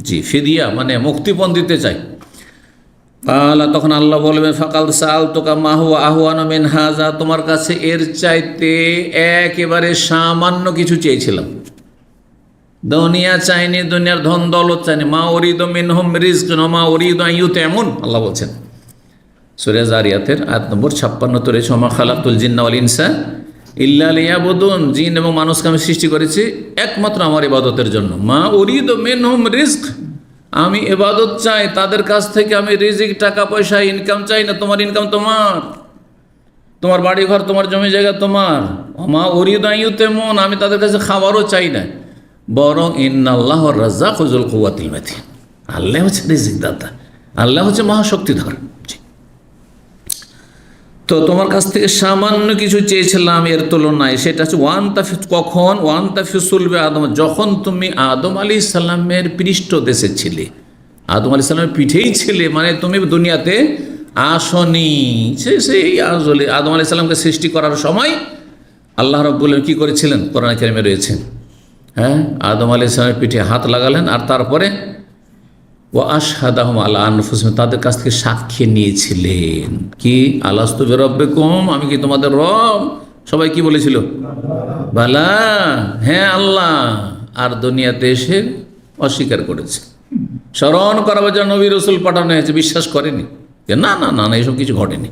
জি ফিদিয়া মানে মুক্তিপণ দিতে চাই। আল্লাহ তখন আল্লাহ বলবে, ফাকাল সাআলতুকা মা হুয়া আহওয়ানু মিন হাযা, তোমার কাছে এর চাইতে একেবারে সামান্য কিছু চেয়েছিলাম, দুনিয়া চাইনি, দুনিয়ার ধন দৌলত চাইনি, মা উরিদু মিনহুম রিজকান ওয়া মা উরিদু আন ইউতঈমুন, আল্লাহ বলছেন সূরা জারিয়াতের আয়াত নম্বর 56 রয়েছে, ওয়া মা খালাকতুল জিন্না ওয়াল ইনসা ইল্লা লিয়াবুদুন, জিন এবং মানুষকে আমি সৃষ্টি করেছি একমাত্র আমার ইবাদতের জন্য, মা উরিদু মিনহুম রিজক, আমি ইবাদত চাই তাদের কাছ থেকে, আমি রিজিক টাকা পয়সা ইনকাম চাই না, তোমার ইনকাম তোমার বাড়ি ঘর তোমার জমি জায়গা তোমার, মা উরিদু আন ইউতঈমুন, আমি তাদের কাছে খাবারও চাই না, বরং ইন্নাল্লাহুর রাজ্জাকু যুল কুওয়াতিল মাতিন, আল্লাহ হচ্ছে রিজিক দাতা, আল্লাহ হচ্ছে মহাশক্তিধর। তো তোমার কাছ থেকে সামান্য কিছু চেয়েছিলাম এর তুলনায়, সেটা হচ্ছে কখন ওয়ান তাফিসুলবে আদম, যখন তুমি আদম আলাইহিস সালামের পৃষ্ঠদেশে ছিলে, আদম আলাইহিস সালামের পিঠেই ছিলে, মানে তুমি দুনিয়াতে আসনি, সেই আসলে আদম আলাইহিস সালামকে সৃষ্টি করার সময় আল্লাহ রাব্বুল আলামিন কী করেছিলেন, কোরআন কারিমে রয়েছে, হ্যাঁ আদম আলাইহিস সালামের পিঠে হাত লাগালেন, আর তারপরে ওয়া আশহাদাহুম আলা আনফুসিহিম, তাদের কাছ থেকে সাক্ষী নিয়েছিলেন, কি আলাস্তু বিরাব্বিকুম, আমি কি তোমাদের রব? সবাই কি বলেছিল? বালা, হ্যাঁ আল্লাহ। আর দুনিয়াতে এসে অস্বীকার করেছে, স্মরণ করাবার জন্য নবী রাসূল পাঠানো হয়েছে, বিশ্বাস করেনি, যে না না না না এসব কিছু ঘটেনি।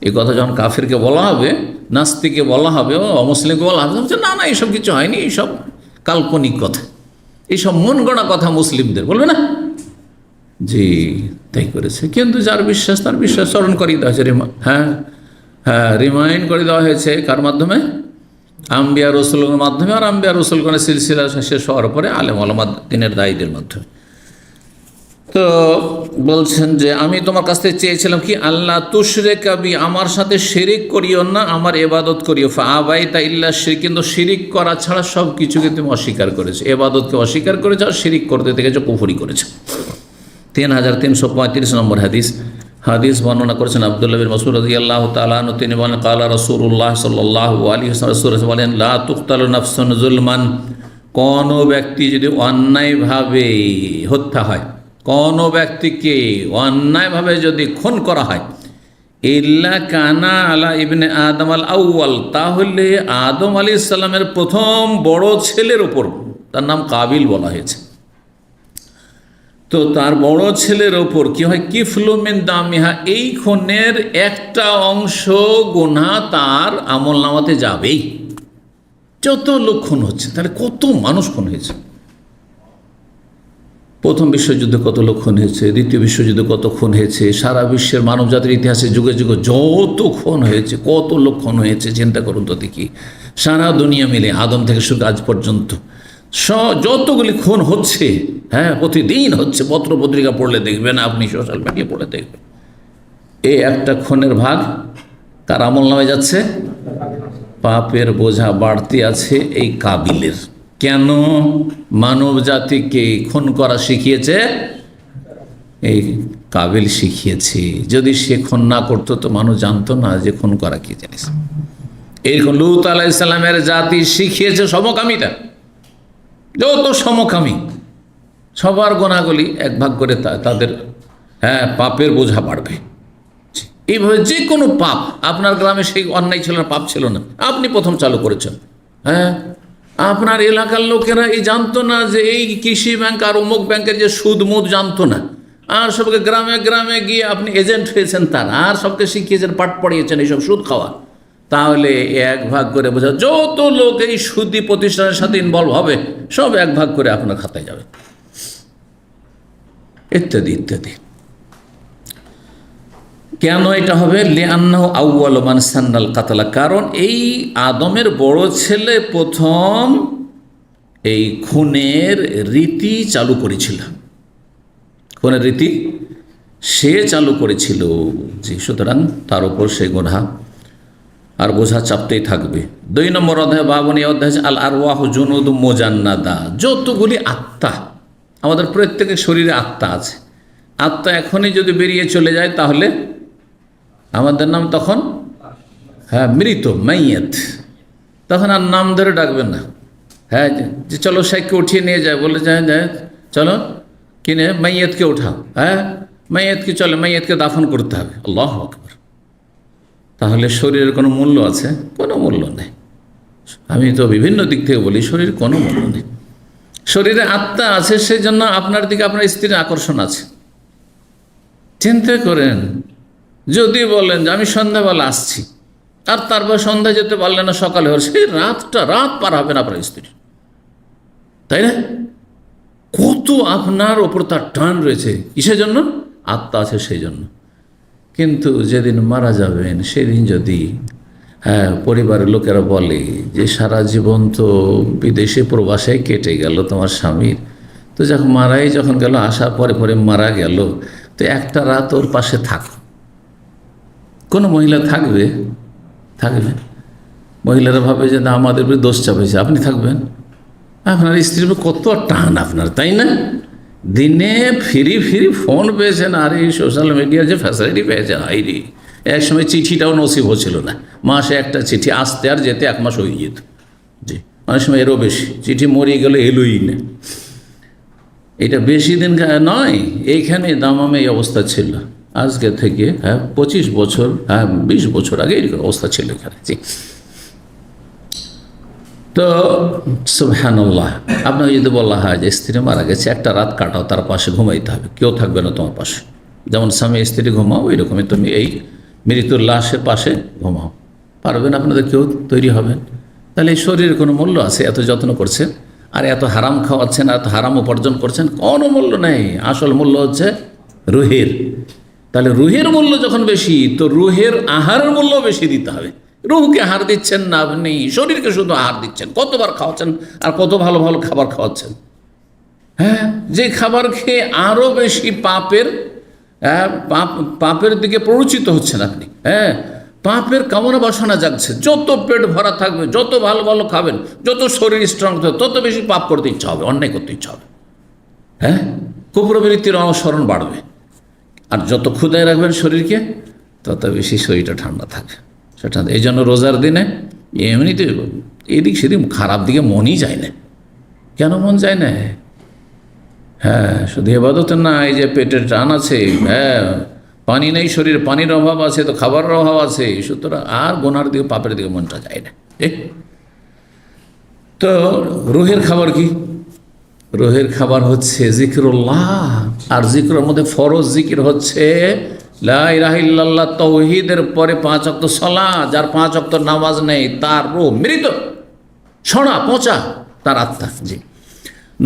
এই কথা যখন কাফিরকে বলা হবে, নাস্তিকে বলা হবে, ও অমুসলিমকে বলা হবে, না না এসব কিছু হয়নি, এইসব কাল্পনিক কথা, এইসব মন গড়া কথা মুসলিমদের বলবে না, জি তাই করেছে। কিন্তু যার বিশ্বাস তার বিশ্বাস স্মরণ করিয়ে দেওয়া হয়েছে, রিমাইন্ড করে দেওয়া হয়েছে কার মাধ্যমে? আম্বিয়া রসুলের মাধ্যমে। আর আম্বিয়া রসুলগণের সিলসিলা শেষ হওয়ার পরে আলেম ওলামা দিনের দায়ীদের মাধ্যমে। তো বলছেন যে আমি তোমার কাছ থেকে চেয়েছিলাম কি, আল্লাহ তুশরিকা বি, আমার সাথে শিরিক করিও না, আমার ইবাদত করিও। ফাআবাইতা ইল্লা শিরক, কিন্তু শিরিক করা ছাড়া সব কিছুকে তুমি অস্বীকার করেছো, ইবাদতকে অস্বীকার করেছো, আর শিরিক করতে থেকেছো, কুফরি করেছো। 3335 নম্বর হাদিস বর্ণনা করেছেন আব্দুল্লাহ বিন মাসউদ রাদিয়াল্লাহু তাআলা আনহু। তিনি বলেন ক্বালা রাসূলুল্লাহ সাল্লাল্লাহু আলাইহি ওয়াসাল্লাম বলেন, লা তুকতালু নাফসুন যুলমান, কোন ব্যক্তি যদি অন্যায়ভাবে হত্যা হয়, কোন ব্যক্তিকে অন্যায়ভাবে যদি খুন করা হয়, ইল্লা কানা আলা ইবনে আদম আল আউয়াল, তাহলে আদম আলাইহিস সালামের প্রথম বড় ছেলের উপর, তার নাম কাবিল বলা হয়েছে, তো তার বড় ছেলের ওপর কি হয়, কিফলু মিন দামিহা, এই খুনের একটা অংশ গুনাহ তার আমল নামাতে যাবেই। যত লোক খুন হচ্ছে, তাহলে কত মানুষ খুন হয়েছে, প্রথম বিশ্বযুদ্ধে কত লোক খুন হয়েছে, দ্বিতীয় বিশ্বযুদ্ধে কত খুন হয়েছে, সারা বিশ্বের মানব জাতির ইতিহাসে যুগে যুগে যত খুন হয়েছে, কত লোক খুন হয়েছে, চিন্তা করুন তো দেখি। সারা দুনিয়া মিলে আদম থেকে শুরু আজ পর্যন্ত যতগুলি খুন হচ্ছে, প্রতিদিন হচ্ছে, পত্র পত্রিকা পড়লে দেখবেন, আপনি সোশ্যাল মিডিয়া পড়লে দেখবেন, এই একটা খুনের ভাগ কার আমল নামে যাচ্ছে? পাপের বোঝা বাড়তি আছে এই কাবিলের। কেন? মানব জাতিকে খুন করা শিখিয়েছে এই কাবিল, শিখিয়েছে। যদি সে খুন না করতো তো মানুষ জানতো না যে খুন করা কি জিনিস। এইরকম লূত আলাইহিস সালামের জাতি শিখিয়েছে সমকামিতা। যত সমকামী সবার গোনাগুলি এক ভাগ করে তাদের পাপের বোঝা বাড়বে। এইভাবে যে কোনো পাপ, আপনার গ্রামে সেই অন্যায় ছিল না, পাপ ছিল না, আপনি প্রথম চালু করেছেন। আপনার এলাকার লোকেরা এই জানতো না যে এই কৃষি ব্যাংক আর অমুক ব্যাংকের যে সুদ মুদ জানতো না, আর সবকে গ্রামে গ্রামে গিয়ে আপনি এজেন্ট হয়েছেন তার, আর সবকে শিখিয়েছেন, পাঠ পড়িয়েছেন এইসব সুদ খাওয়া। তাহলে এক ভাগ করে বোঝা, যত লোক এই সুদী প্রতিষ্ঠানের সাথে ইনভলভ হবে সব এক ভাগ করে আপনার খাতায় যাবে, ইত্যাদি ইত্যাদি। কেন এটা হবে? লিআন্নাহু আউয়ালু মান সান্নাল কাতলা, কারণ এই আদমের বড় ছেলে প্রথম এই খুনের রীতি চালু করেছিল, খুনের রীতি সে চালু করেছিল। জি, সুতরাং তার উপর সে গুনাহ আর বোঝা চাপতেই থাকবে। 2 নম্বর অধ্যায়, বাবনী অধ্যায় আল আরওয়াহু জুনুদুম মুজান্নাদা, যতগুলি আত্মা, আমাদের প্রত্যেকের শরীরে আত্মা আছে। আত্মা এখনই যদি বেরিয়ে চলে যায় তাহলে আমাদের নাম তখন মৃত, মাইয়াত। তখন আর নাম ধরে ডাকবেন না, যে চলো শেখকে উঠিয়ে নিয়ে যায়, বলে যায় চলো কিনে মাইয়াতকে উঠাও, মাইয়াতকে চলে, মাইয়াতকে দাফন করতে হবে। আল্লাহু আকবার। তাহলে শরীরের কোনো মূল্য আছে? কোনো মূল্য নেই। আমি তো বিভিন্ন দিক থেকে বলি শরীর কোনো মূল্য নেই। শরীরে আত্মা আছে, সেই জন্য আপনার দিকে আপনার স্ত্রীর আকর্ষণ আছে। চিন্তা করেন, যদি বলেন যে আমি সন্ধ্যাবেলা আসছি, আর তারপর সন্ধ্যায় যেতে পারলেন না, সকালে হল, সেই রাত পার হবে না আপনার স্ত্রীর, তাই না? কত আপনার ওপর তার টান রয়েছে, কিসের জন্য? আত্মা আছে সেই জন্য। কিন্তু যেদিন মারা যাবেন সেদিন যদি পরিবারের লোকেরা বলে যে সারা জীবন তো বিদেশে প্রবাসে কেটে গেল তোমার স্বামীর, তো যখন গেল, আসার পরে পরে মারা গেল, তো একটা রাত ওর পাশে থাকো। কোনো মহিলা থাকবে? মহিলারা ভাবে যে না, আমাদের দোষ চাপেছে, আপনি থাকবেন? আপনার স্ত্রীর কত টান আপনার, তাই না? দিনে ফিরি ফোন পেয়েছেন, আর এই সোশ্যাল মিডিয়ার যে ফ্যাসিলিটি পেয়েছেন, হাইরি। এক সময় চিঠিটাও নসিব হচ্ছিল না, মাসে একটা চিঠি আসতে আর যেতে 1 মাস হয়ে যেত। জি, অনেক সময় এরও বেশি, চিঠি মরিয়ে গেলে এলোই না। এটা বেশি দিন নয়, এইখানে দামামে এই অবস্থা ছিল, আজকে থেকে 25 বছর 20 বছর আগে এরকম অবস্থা ছিল এখানে। জি, তো সুবহানাল্লাহ, আপনাকে যদি বলা হয় যে স্ত্রী মারা গেছে, একটা রাত কাটাও, তার পাশে ঘুমাইতে হবে, কেউ থাকবে না তোমার পাশে। যেমন স্বামী স্ত্রী ঘুমাও, ওই রকমই তুমি এই মৃত্যুর লাশের পাশে ঘুমাও। পারবেন? আপনাদের কেউ তৈরি হবেন? তাহলে এই শরীরের কোনো মূল্য আছে? এত যত্ন করছেন, আর এত হারাম খাওয়াচ্ছেন, এত হারাম উপার্জন করছেন, কোনো মূল্য নেই। আসল মূল্য হচ্ছে রুহের। তাহলে রুহের মূল্য যখন বেশি, তো রুহের আহারের মূল্য বেশি দিতে হবে। রুহকে আহার দিচ্ছেন না আপনি, শরীরকে শুধু আহার দিচ্ছেন। কতবার খাওয়াচ্ছেন আর কত ভালো ভালো খাবার খাওয়াচ্ছেন। হ্যাঁ, যে খাবার খেয়ে আরও বেশি পাপের দিকে প্ররোচিত হচ্ছেন আপনি। হ্যাঁ, পাপের কামনা বাসনা জাগছে। যত পেট ভরা থাকবে, যত ভালো ভালো খাবেন, যত শরীর স্ট্রং থাকবে, তত বেশি পাপ করতে ইচ্ছা হবে, অন্যায় করতে ইচ্ছা হবে। হ্যাঁ, কুপ্রবৃত্তির অনুসরণ বাড়বে। আর যত ক্ষুদায় রাখবেন শরীরকে, তত বেশি শরীরটা ঠান্ডা থাকে। সেটা এই জন্য রোজার দিনে এমনিতে এদিক সেদিক খারাপ দিকে মনই যায় না। কেন মন যায় না? হ্যাঁ, শুধু এবাদতে না, এই যে পেটের টান আছে, হ্যাঁ, পানি নেই, শরীরে পানির অভাব আছে, তো খাবারের অভাব আছে, সুতরাং আর গোনার দিকে পাপের দিকে মনটা যায় না। তো রুহের খাবার কি? রুহের খাবার হচ্ছে জিকিরুল্লাহ। আর জিকিরের মধ্যে ফরজ জিকির হচ্ছে লা ইলাহা ইল্লাল্লাহ। তাওহীদের পরে 5 ওয়াক্ত সালাত। যার 5 ওয়াক্ত নামাজ নেই, তার রূহ মৃত, ছড়া পচা, তার আত্মা। জি,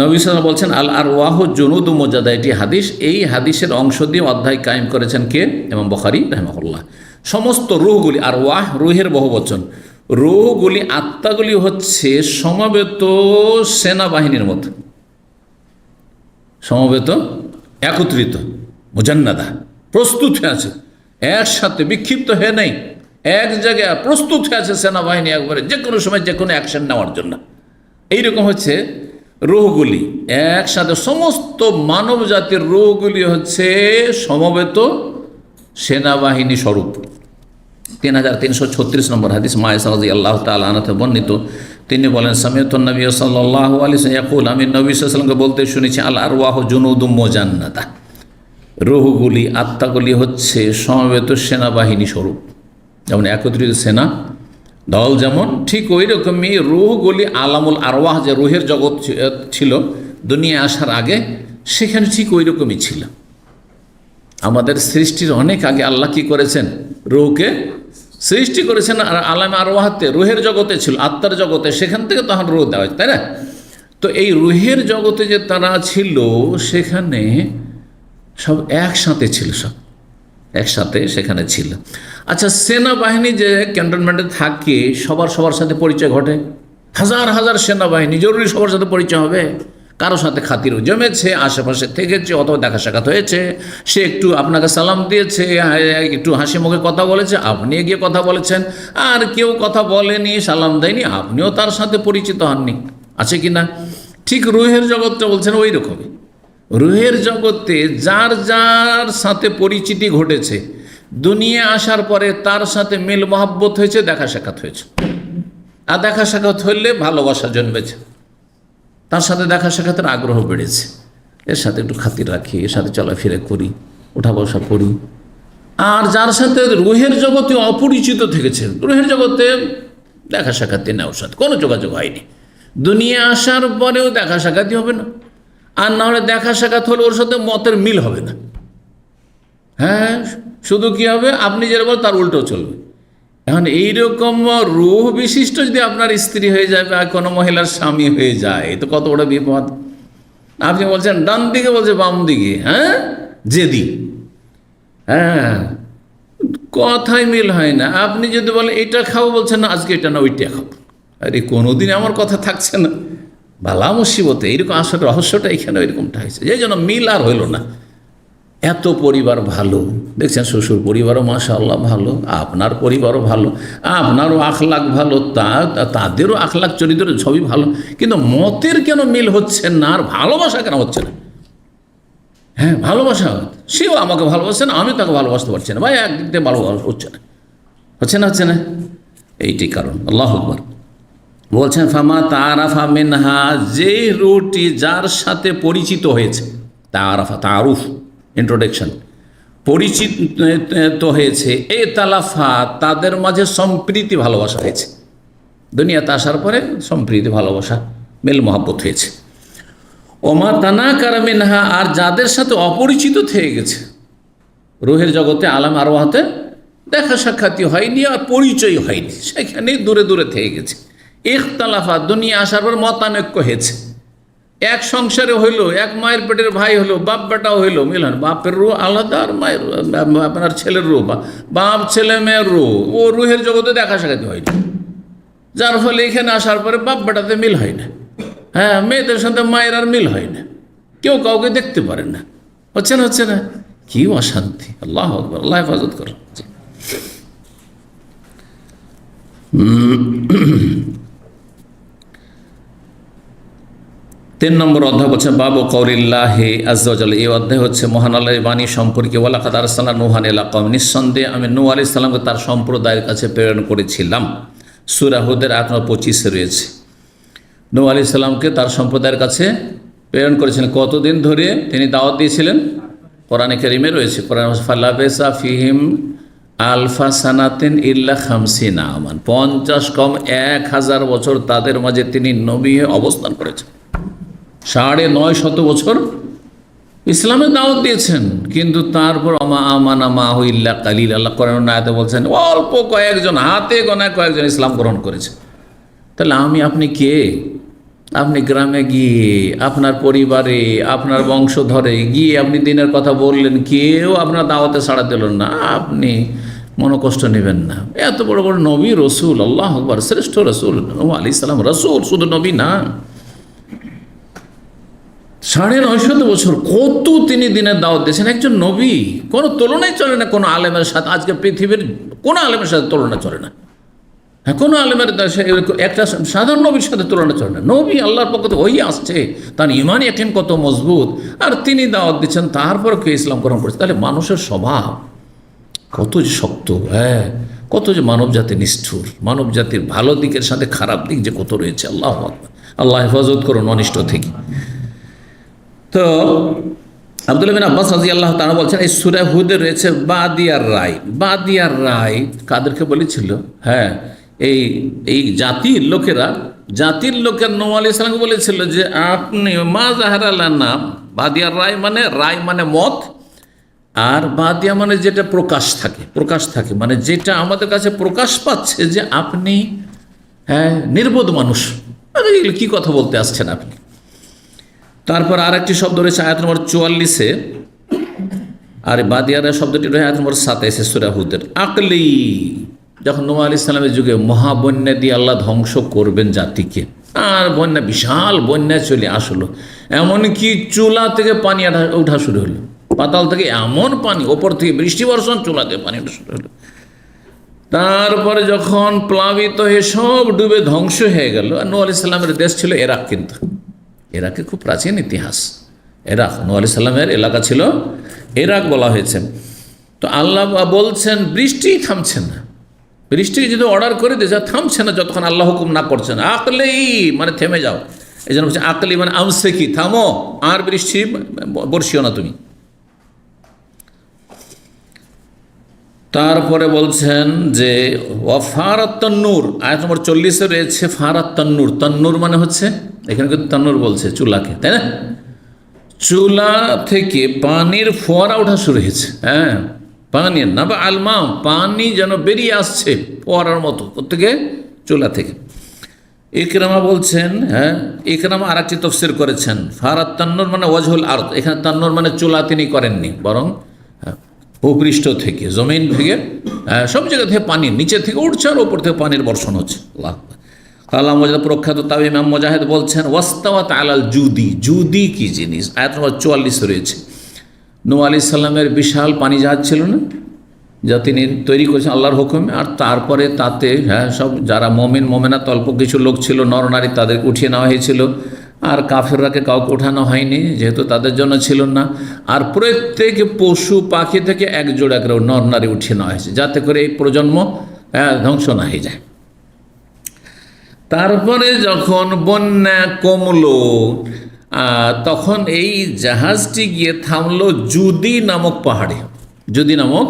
নবী সাল্লাল্লাহু আলাইহি ওয়াসাল্লাম বলছেন আল আরওয়াহু জুনুদু মুজাদা। এটি হাদিস। এই হাদিসের অংশ দিয়ে অধ্যায় কায়েম করেছেন কে? ইমাম বুখারী রাহিমাহুল্লাহ। সমস্ত রূহগুলি, আরওয়াহ রূহের বহুবচন, রূহগুলি, আত্মাগুলি হচ্ছে সমবেত সেনাবাহিনীর মতো, সমবেত, একত্রিত, মুজান্নাদা, প্রস্তুত হয়ে আছে, একসাথে বিক্ষিপ্ত হয়ে নেই, এক জায়গায় প্রস্তুত হয়ে আছে সেনাবাহিনী, একবারে যে কোনো সময় যে কোনো অ্যাকশন নেওয়ার জন্য। এইরকম হচ্ছে রূহগুলি একসাথে। সমস্ত মানব জাতির রূহগুলি হচ্ছে সমবেত সেনাবাহিনী স্বরূপ। 3336 নম্বর হাদিস, মায়েশা রাদিয়াল্লাহু তাআলা আনহা বর্ণিত। তিনি বলেন, সামিআতুন নবী সাল্লাল্লাহু আলাইহি ওয়াসাল্লাম ইয়াকুল, আমি নবী সাল্লাল্লাহু আলাইহি ওয়াসাল্লামকে বলতে শুনেছি, আল আরওয়াহু জুনুদুম মুজান্নাদা। রূহগুলি, আত্মাগুলি হচ্ছে সমবেত সেনাবাহিনী স্বরূপ। যেমন একত্রিত সেনা দল, যেমন ঠিক ওই রকমই রূহগুলি আলামুল আরওয়াহ, যে রূহের জগৎ ছিল দুনিয়া আসার আগে, সেখানে ঠিক ওই রকমই ছিল। আমাদের সৃষ্টির অনেক আগে আল্লাহ কি করেছেন? রূহকে সৃষ্টি করেছেন। আর আলামে আরওয়াহতে রূহের জগতে ছিল, আত্মার জগতে, সেখান থেকে তখন রূহ দেওয়া হয়, তাই না? তো এই রূহের জগতে যে তারা ছিল, সেখানে সব একসাথে ছিল, সব একসাথে সেখানে ছিল। আচ্ছা, সেনাবাহিনী যে ক্যান্টনমেন্টে থাকে, সবার সাথে পরিচয় ঘটে। হাজার হাজার সেনাবাহিনী, জরুরি সবার সাথে পরিচয় হবে। কারো সাথে খাতির জমেছে, আশেপাশে থেকেছে, অথবা দেখা সাক্ষাৎ হয়েছে, সে একটু আপনাকে সালাম দিয়েছে, একটু হাসি মুখে কথা বলেছে, আপনি গিয়ে কথা বলেছেন। আর কেউ কথা বলেনি, সালাম দেয়নি, আপনিও তার সাথে পরিচিত হননি। আছে কি না? ঠিক রুহের জগৎটা বলছেন ওই রকমই। রুহের জগতে যার যার সাথে পরিচিতি ঘটেছে, দুনিয়া আসার পরে তার সাথে মিল মহাব্বত হয়েছে, দেখা সাক্ষাৎ হয়েছে। আর দেখা সাক্ষাৎ হইলে ভালোবাসা জন্মেছে, তার সাথে দেখা সাক্ষাতের আগ্রহ বেড়েছে, এর সাথে একটু খাতির রাখি, এর সাথে চলাফেরা করি, ওঠা বসা করি। আর যার সাথে রুহের জগতে অপরিচিত থেকেছে, রুহের জগতে দেখা সাক্ষাৎই না, ওর সাথে কোনো যোগাযোগ হয়নি, দুনিয়া আসার পরেও দেখা সাক্ষাৎই হবে না। আর না হলে দেখা সাক্ষাৎ হলে ওর সাথে মতের মিল হবে না। হ্যাঁ, শুধু কি হবে, আপনি যেটা বলেন তার উল্টো চলবে। এখন এইরকম রূহ বিশিষ্ট যদি আপনার স্ত্রী হয়ে যাবে আর কোনো মহিলার স্বামী হয়ে যায়, তো কত বড় বিপদ। আপনি বলছেন ডান দিকে, বলছে বাম দিকে, হ্যাঁ, জেদি, হ্যাঁ, কথাই মিল হয় না। আপনি যদি বলেন এটা খাবো, বলছেন না আজকে এটা না ওইটা খাবো। আরে কোনোদিন আমার কথা থাকছে না, বালা মুসিবতে। এইরকম আসলে রহস্যটা এখানে এরকমটা হয়েছে, এই জন্য মিল আর হইল না। এত পরিবার ভালো, দেখছেন শ্বশুর পরিবারও মাশাআল্লাহ ভালো, আপনার পরিবারও ভালো, আপনারও আখলাক ভালো, তাদেরও আখলাক চরিত্র সবই ভালো, কিন্তু মতের কেন মিল হচ্ছে না? আর ভালোবাসা কেন হচ্ছে না? হ্যাঁ, ভালোবাসা, সেও আমাকে ভালোবাসে না, আমি তাকে ভালোবাসতে পারছি না, ভাই একদিক থেকে ভালোবাসা হচ্ছে না। এইটি কারণ। আল্লাহু আকবার। বলছেন ফামা তারাফা মিনহা, যে রুটি যার সাথে পরিচিত হয়েছে, তারাফা, তারুফ, ইন্ট্রোডাকশন, পরিচিত হয়েছে, এ তালাফা, তাদের মাঝে সম্প্রীতি ভালোবাসা হয়েছে। দুনিয়াতে আসার পরে সম্প্রীতি ভালোবাসা মেল মহাব্বত হয়েছে। ওমা তানাকারা মিনহা, আর যাদের সাথে অপরিচিত থেকে গেছে, রুহের জগতে আলাম আরওয়াহতে দেখা সাক্ষাৎই হয়নি আর পরিচয় হয়নি, সেখানে দূরে দূরে থেকে গেছে। ইখতালাফা, দুনিয়া আসার পর মতানৈক্য হয়েছে, এক সংসারে হইলো, এক মায়ের পেটের ভাই হলো, বাপ বেটাও হইলো, মিলন বাপের রু আলাদা আর মায়ের আপনার ছেলের রু, বাপ ছেলে মেয়ের রু, ও রুহের জগতে দেখা সাক্ষাৎ হয়নি, যার ফলে এখানে আসার পরে বাপ বেটাতে মিল হয় না। হ্যাঁ, মেয়েদের সাথে মায়ের আর মিল হয় না, কেউ কাউকে দেখতে পারে না। হচ্ছে না? কি অশান্তি! আল্লাহ আকবার, আল্লাহ হেফাজত করো। 3 নম্বর অধ্যায় হচ্ছে বাবু কওলিল্লাহি আযজা ওয়া জাল্লা। এই অধ্যায় হচ্ছে মহান আল্লাহর বাণী সম্পর্কে। ওয়ালাকাদ আরসালনা নূহান ইলা কওমি, নিঃসন্দেহে আমি নূহ আলাইহিস সালামকে তার সম্প্রদায়ের কাছে প্রেরণ করেছিলাম। সূরা হুদের 8-25 রয়েছে। নূহ আলাইহিস সালামকে তার সম্প্রদায়ের কাছে প্রেরণ করেছিলেন। কতদিন ধরে তিনি দাওয়াত দিয়েছিলেন? কোরআনে কারীমে রয়েছে, কোরআন ফালাবিসা ফিহিম আলফা সানাতিন ইল্লা 50 আমান, 50 কম 1000 বছর তাদের মাঝে তিনি নবী হয়ে অবস্থান করেছেন। 950 বছর ইসলামের দাওয়াত দিয়েছেন, কিন্তু তারপর আমানা মাহু ইল্লা কালিল। আল্লাহ কোরআন আয়াতে বলছেন অল্প কয়েকজন, হাতে গোনা কয়েকজন ইসলাম গ্রহণ করেছে। তাহলে আপনি কে? আপনি গ্রামে গিয়ে, আপনার পরিবারে, আপনার বংশধরে গিয়ে আপনি দিনের কথা বললেন, কেউ আপনার দাওয়াতে সাড়া দিল না। আপনি মনোকষ্ট নেবেন না। এত বড় বড় নবী রসুল, আল্লাহ আকবার, শ্রেষ্ঠ রসুল নূহ আলাইহিস সালাম রসুল, শুধু নবী না। 950 বছর কত তিনি দিনের দাওয়াত দিয়েছেন। একজন নবী, কোনো তুলনাই চলে না কোনো আলেমের সাথে। আজকে পৃথিবীর কোনো আলেমের সাথে তুলনা চলে না। হ্যাঁ, কোনো আলেমের একটা সাধারণ নবীর সাথে তুলনা চলে না। নবী আল্লাহর পক্ষ থেকে হয়ে আসছে, তার ইমানই এখন কত মজবুত, আর তিনি দাওয়াত দিচ্ছেন, তারপর কে ইসলাম গ্রহণ করেছে। তাহলে মানুষের স্বভাব কত যে শক্ত, হ্যাঁ, কত যে মানব জাতি নিষ্ঠুর, মানব জাতির ভালো দিকের সাথে খারাপ দিক যে কত রয়েছে। আল্লাহ আকবার, আল্লাহ হেফাজত করুন অনিষ্ট থেকে। তো আব্দুল্লাহ বিন আব্বাস রাদিয়াল্লাহু তাআলা বলছেন, এই সূরা হুদে রয়েছে বাদিয়ার রায়। বাদিয়ার রায় কাদেরকে বলেছিল? হ্যাঁ, এই জাতির লোকের নূহ আলাইহিস সালামকে বলেছিল যে আপনি মা যাহারা লানা, বাদিয়ার রায় মানে মত, আর বাদিয়া মানে যেটা প্রকাশ থাকে, মানে যেটা আমাদের কাছে প্রকাশ পাচ্ছে যে আপনি নির্বোধ মানুষ, এগুলো কি কথা বলতে আসছেন আপনি। তারপর আর একটি শব্দ রয়েছে আয়াত নম্বর 44-এ, আর বাদিয়ারা শব্দটি রয়েছে আয়াত নম্বর 27-এ সূরা হুদের। আকলি, যখন নূহ আলাইহিস সালামের যুগে মহাবন্যা দিয়ে আল্লাহ ধ্বংস করবেন জাতিকে, আর বন্যা, বিশাল বন্যা চলে আসলো, এমনকি চুলা থেকে পানি ওঠা শুরু হলো, পাতাল থেকে এমন পানি, ওপর থেকে বৃষ্টি বর্ষণ, চুলা থেকে পানি ওঠা শুরু হলো। তারপরে যখন প্লাবিত হয়ে সব ডুবে ধ্বংস হয়ে গেল, আর নূহ আলাইহিস সালামের দেশ ছিল ইরাক, কিন্তু ইরাকে খুব প্রাচীন ইতিহাস। ইরাক, নূহ আলাইহিস সালামের এলাকা ছিল ইরাক বলা হয়েছে। তো আল্লাহ বলছেন বৃষ্টি থামছে না, বৃষ্টি যদি অর্ডার করে দিয়েছে থামছে না যতক্ষণ আল্লাহ হুকুম না করছেন। আকলেই মানে থেমে যাও, এই জন্য বলছে আকলি মানে আমসে কি, থামো, আর বৃষ্টি বর্ষিও না তুমি। তারপরে বলছেন যে ওয়াফারাত তন্নুর, আয়াত নম্বর 40-এ রয়েছে ফারাত তন্নুর। তন্নুর মানে হচ্ছে, এখানে কিন্তু তন্নুর বলছে চুলাকে, তাই না? চুলা থেকে পানির ফোয়ারা ওঠা শুরু হয়েছে। হ্যাঁ, পানি না বা আলমা, পানি যেন বেরিয়ে আসছে ফোয়ারার মতো প্রত্যেকে চুলা থেকে। ইকরামা বলছেন, হ্যাঁ, ইকরামা আর একটি তফসির করেছেন, ফারাত তন্নুর মানে ওয়াজহুল আরদ। এখানে তন্নুর মানে চুলা তিনি করেননি, বরং ভূপৃষ্ঠ থেকে, জমিন থেকে, সব জায়গা থেকে পানি নিচে থেকে উঠছে, আর ওপর থেকে পানির বর্ষণ হচ্ছে। আল্লাহ আল্লাহ মজাদ প্রখ্যাত তাবি ইমাম মুজাহিদ বলছেন ওয়াস্তাওয়াত আলাল জুদি। জুদি কি জিনিস? আয়াত নম্বর 44 রয়েছে। নূহ আলাইহিস সালামের বিশাল পানি জাহাজ ছিল না, যা তিনি তৈরি করেছেন আল্লাহর হুকুমে, আর তারপরে তাতে সব যারা মোমেনাত অল্প কিছু লোক ছিল, নরনারী, তাদেরকে উঠিয়ে নেওয়া হয়েছিল, আর কাফেররাকে কাউকে ওঠানো হয়নি, যেহেতু তাদের জন্য ছিল না। আর প্রত্যেক পশু পাখি থেকে এক জোড়া করে নরনারী উঠিয়ে নেওয়া হয়েছে, যাতে করে এই প্রজন্ম ধ্বংস না হয়ে যায়। তারপরে যখন বন্যা কমলো, তখন এই জাহাজটি গিয়ে থামলো জুদি নামক পাহাড়ে, জুদি নামক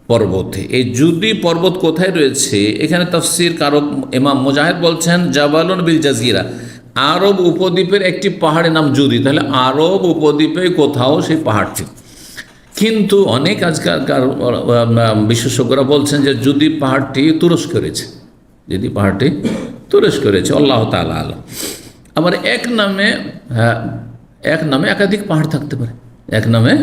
পর্বতে। এই জুদি পর্বত কোথায় রয়েছে? এখানে তাফসীর কারক ইমাম মুজাহিদ বলছেন জাবালুন বিল জাজিরা, আরব উপদ্বীপের একটি পাহাড়ের নাম জুদি। তাহলে আরব উপদ্বীপে কোথাও সেই পাহাড়টি, কিন্তু অনেক আজকালকার বিশেষজ্ঞরা বলছেন যে জুদি পাহাড়টি তুরস্ক রয়েছে, যদি পাহাড়টি তুরস্ক রয়েছে, আল্লাহ তাআলা আলাম। আবার এক নামে, হ্যাঁ, এক নামে একাধিক পাহাড় থাকতে পারে, এক নামে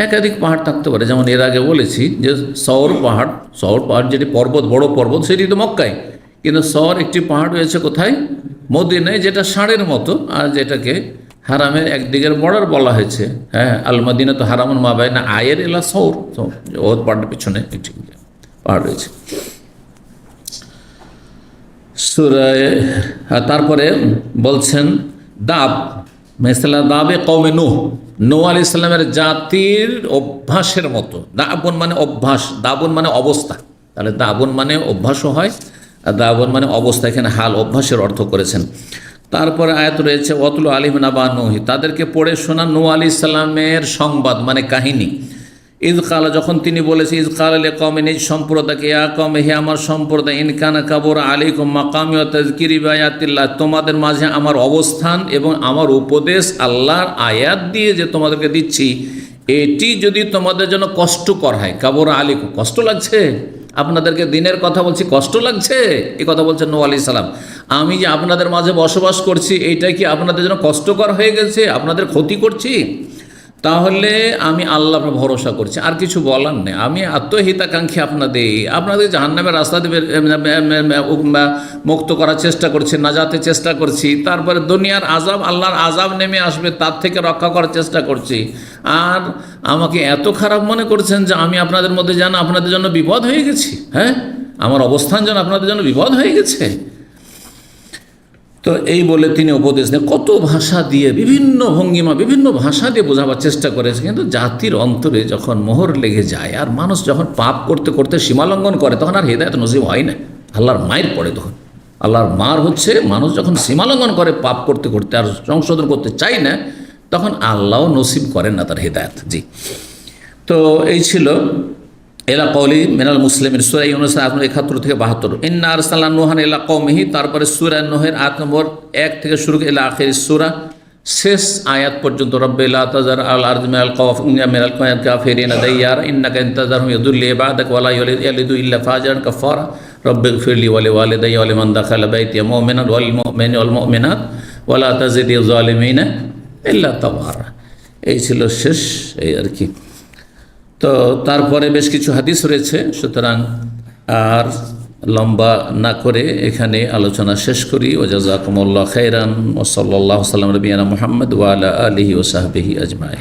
একাধিক পাহাড় থাকতে পারে। যেমন এর আগে বলেছি যে সওর পাহাড় যেটি পর্বত, বড় পর্বত, সেটি তো মক্কায়, কিন্তু সওর একটি পাহাড় রয়েছে কোথায়? মদিনায়, যেটা ষাঁড়ের মতো, আর যেটাকে হারামের একদিকের বর্ডার বলা হয়েছে। হ্যাঁ, আল মদিনা তো হারামুন মা বাইনা আয়ের এলা সওর, ওর পাহাড়ের পিছনে একটি পাহাড় রয়েছে। সূরায়ে, তারপরে বলছেন দাব মেসলা দাবে কওমে নূহ আলাইহিস সালামের জাতির অভ্যাসের মতো। দাবুন মানে অভ্যাস, দাবুন মানে অবস্থা, তাহলে দাবুন মানে অভ্যাসও হয়, আর দাবুন মানে অবস্থা, এখানে হাল অভ্যাসের অর্থ করেছেন। তারপরে আয়াত রয়েছে ওয়াতলু আলাইহিম নাবা নূহ, তাদেরকে পড়ে শোনা নূহ আলাইহিস সালামের সংবাদ মানে কাহিনী। ইদ কালা, যখন তিনি বলেছে, ইদ কালা লে কওমে, নিজ সম্প্রদায়কে, ইয়া কওমে, হে আমার সম্প্রদায়, ইন কানা কাবুরা আলাইকুম মাকামি ওয়া তাযকিরি বিআয়াতিল্লাহ, তোমাদের মাঝে আমার অবস্থান এবং আমার উপদেশ, আল্লাহর আয়াত দিয়ে যে তোমাদেরকে দিচ্ছি, এটি যদি তোমাদের জন্য কষ্টকর হয়, কাবুরা আলাইকুম, কষ্ট লাগছে, আপনাদেরকে দিনের কথা বলছি, কষ্ট লাগছে, এ কথা বলছেন নূহ আলাইহিস সালাম, আমি যে আপনাদের মাঝে বসবাস করছি, এইটা কি আপনাদের জন্য কষ্টকর হয়ে গেছে, আপনাদের ক্ষতি করছি, তাহলে আমি আল্লাহর ভরসা করছি, আর কিছু বলার নেই। আমি আত্মহিতাকাঙ্ক্ষী, আপনাদের জাহান্নামের রাস্তা দিয়ে মুক্ত করার চেষ্টা করছি, নাজাতের চেষ্টা করছি, তারপরে দুনিয়ার আযাব, আল্লাহর আযাব নেমে আসবে, তার থেকে রক্ষা করার চেষ্টা করছি, আর আমাকে এত খারাপ মনে করছেন যে আমি আপনাদের মধ্যে যেন আপনাদের জন্য বিপদ হয়ে গেছি। হ্যাঁ, আমার অবস্থান যেন আপনাদের জন্য বিপদ হয়ে গেছে। তো এই বলে তিনি উপদেশ দেন, কত ভাষা দিয়ে, বিভিন্ন ভঙ্গিমা, বিভিন্ন ভাষা দিয়ে বোঝাবার চেষ্টা করেছে, কিন্তু জাতির অন্তরে যখন মোহর লেগে যায়, আর মানুষ যখন পাপ করতে করতে সীমালঙ্ঘন করে, তখন আর হেদায়েত নসিব হয় না, আল্লাহর মায়ের পড়ে। তখন আল্লাহর মার হচ্ছে, মানুষ যখন সীমালঙ্ঘন করে পাপ করতে করতে আর সংশোধন করতে চায় না, তখন আল্লাহ নসিব করেন না তার হেদায়েত। জি, তো এই ছিল এলা কওলি মিনাল মুসলিমিন, সূরা ইউনূস 71 থেকে 72। ইন্না আরসালনা নূহান ইলা কওমিহি, তারপরে সূরা নূহের আয়াত নম্বর 1 থেকে শুরু করে ইলা আখির সূরা, শেষ আয়াত পর্যন্ত। রব্বি লা তাযার আল আরদি মিনাল কাফিরিনা দাইয়ারা ইন্নাকা ইন তাযারহুম ইয়াদুল্লু ইবাদাকা ওয়া লা ইয়ালিদু ইল্লা ফাজিরান কাফারা রব্বিগফিরলি ওয়া লিওয়ালিদাইয়া ওয়া লিমান দাখালা বাইতিয়া মুমিনান ওয়াল মুমিনিনা ওয়াল মুমিনাত ওয়া লা তাজিদিজ জালিমিনা ইল্লা তাবারা। এই ছিল শেষ, এই আর কি। তো তারপরে বেশ কিছু হাদিস রয়েছে, সুতরাং আর লম্বা না করে এখানে আলোচনা শেষ করি। ওয়া জাযাকুমুল্লাহু খাইরান ওয়া সাল্লাল্লাহু আলা নবিয়িনা মুহাম্মদ ওয়া আলা আলিহি ওয়া সাহবিহি আজমাইন।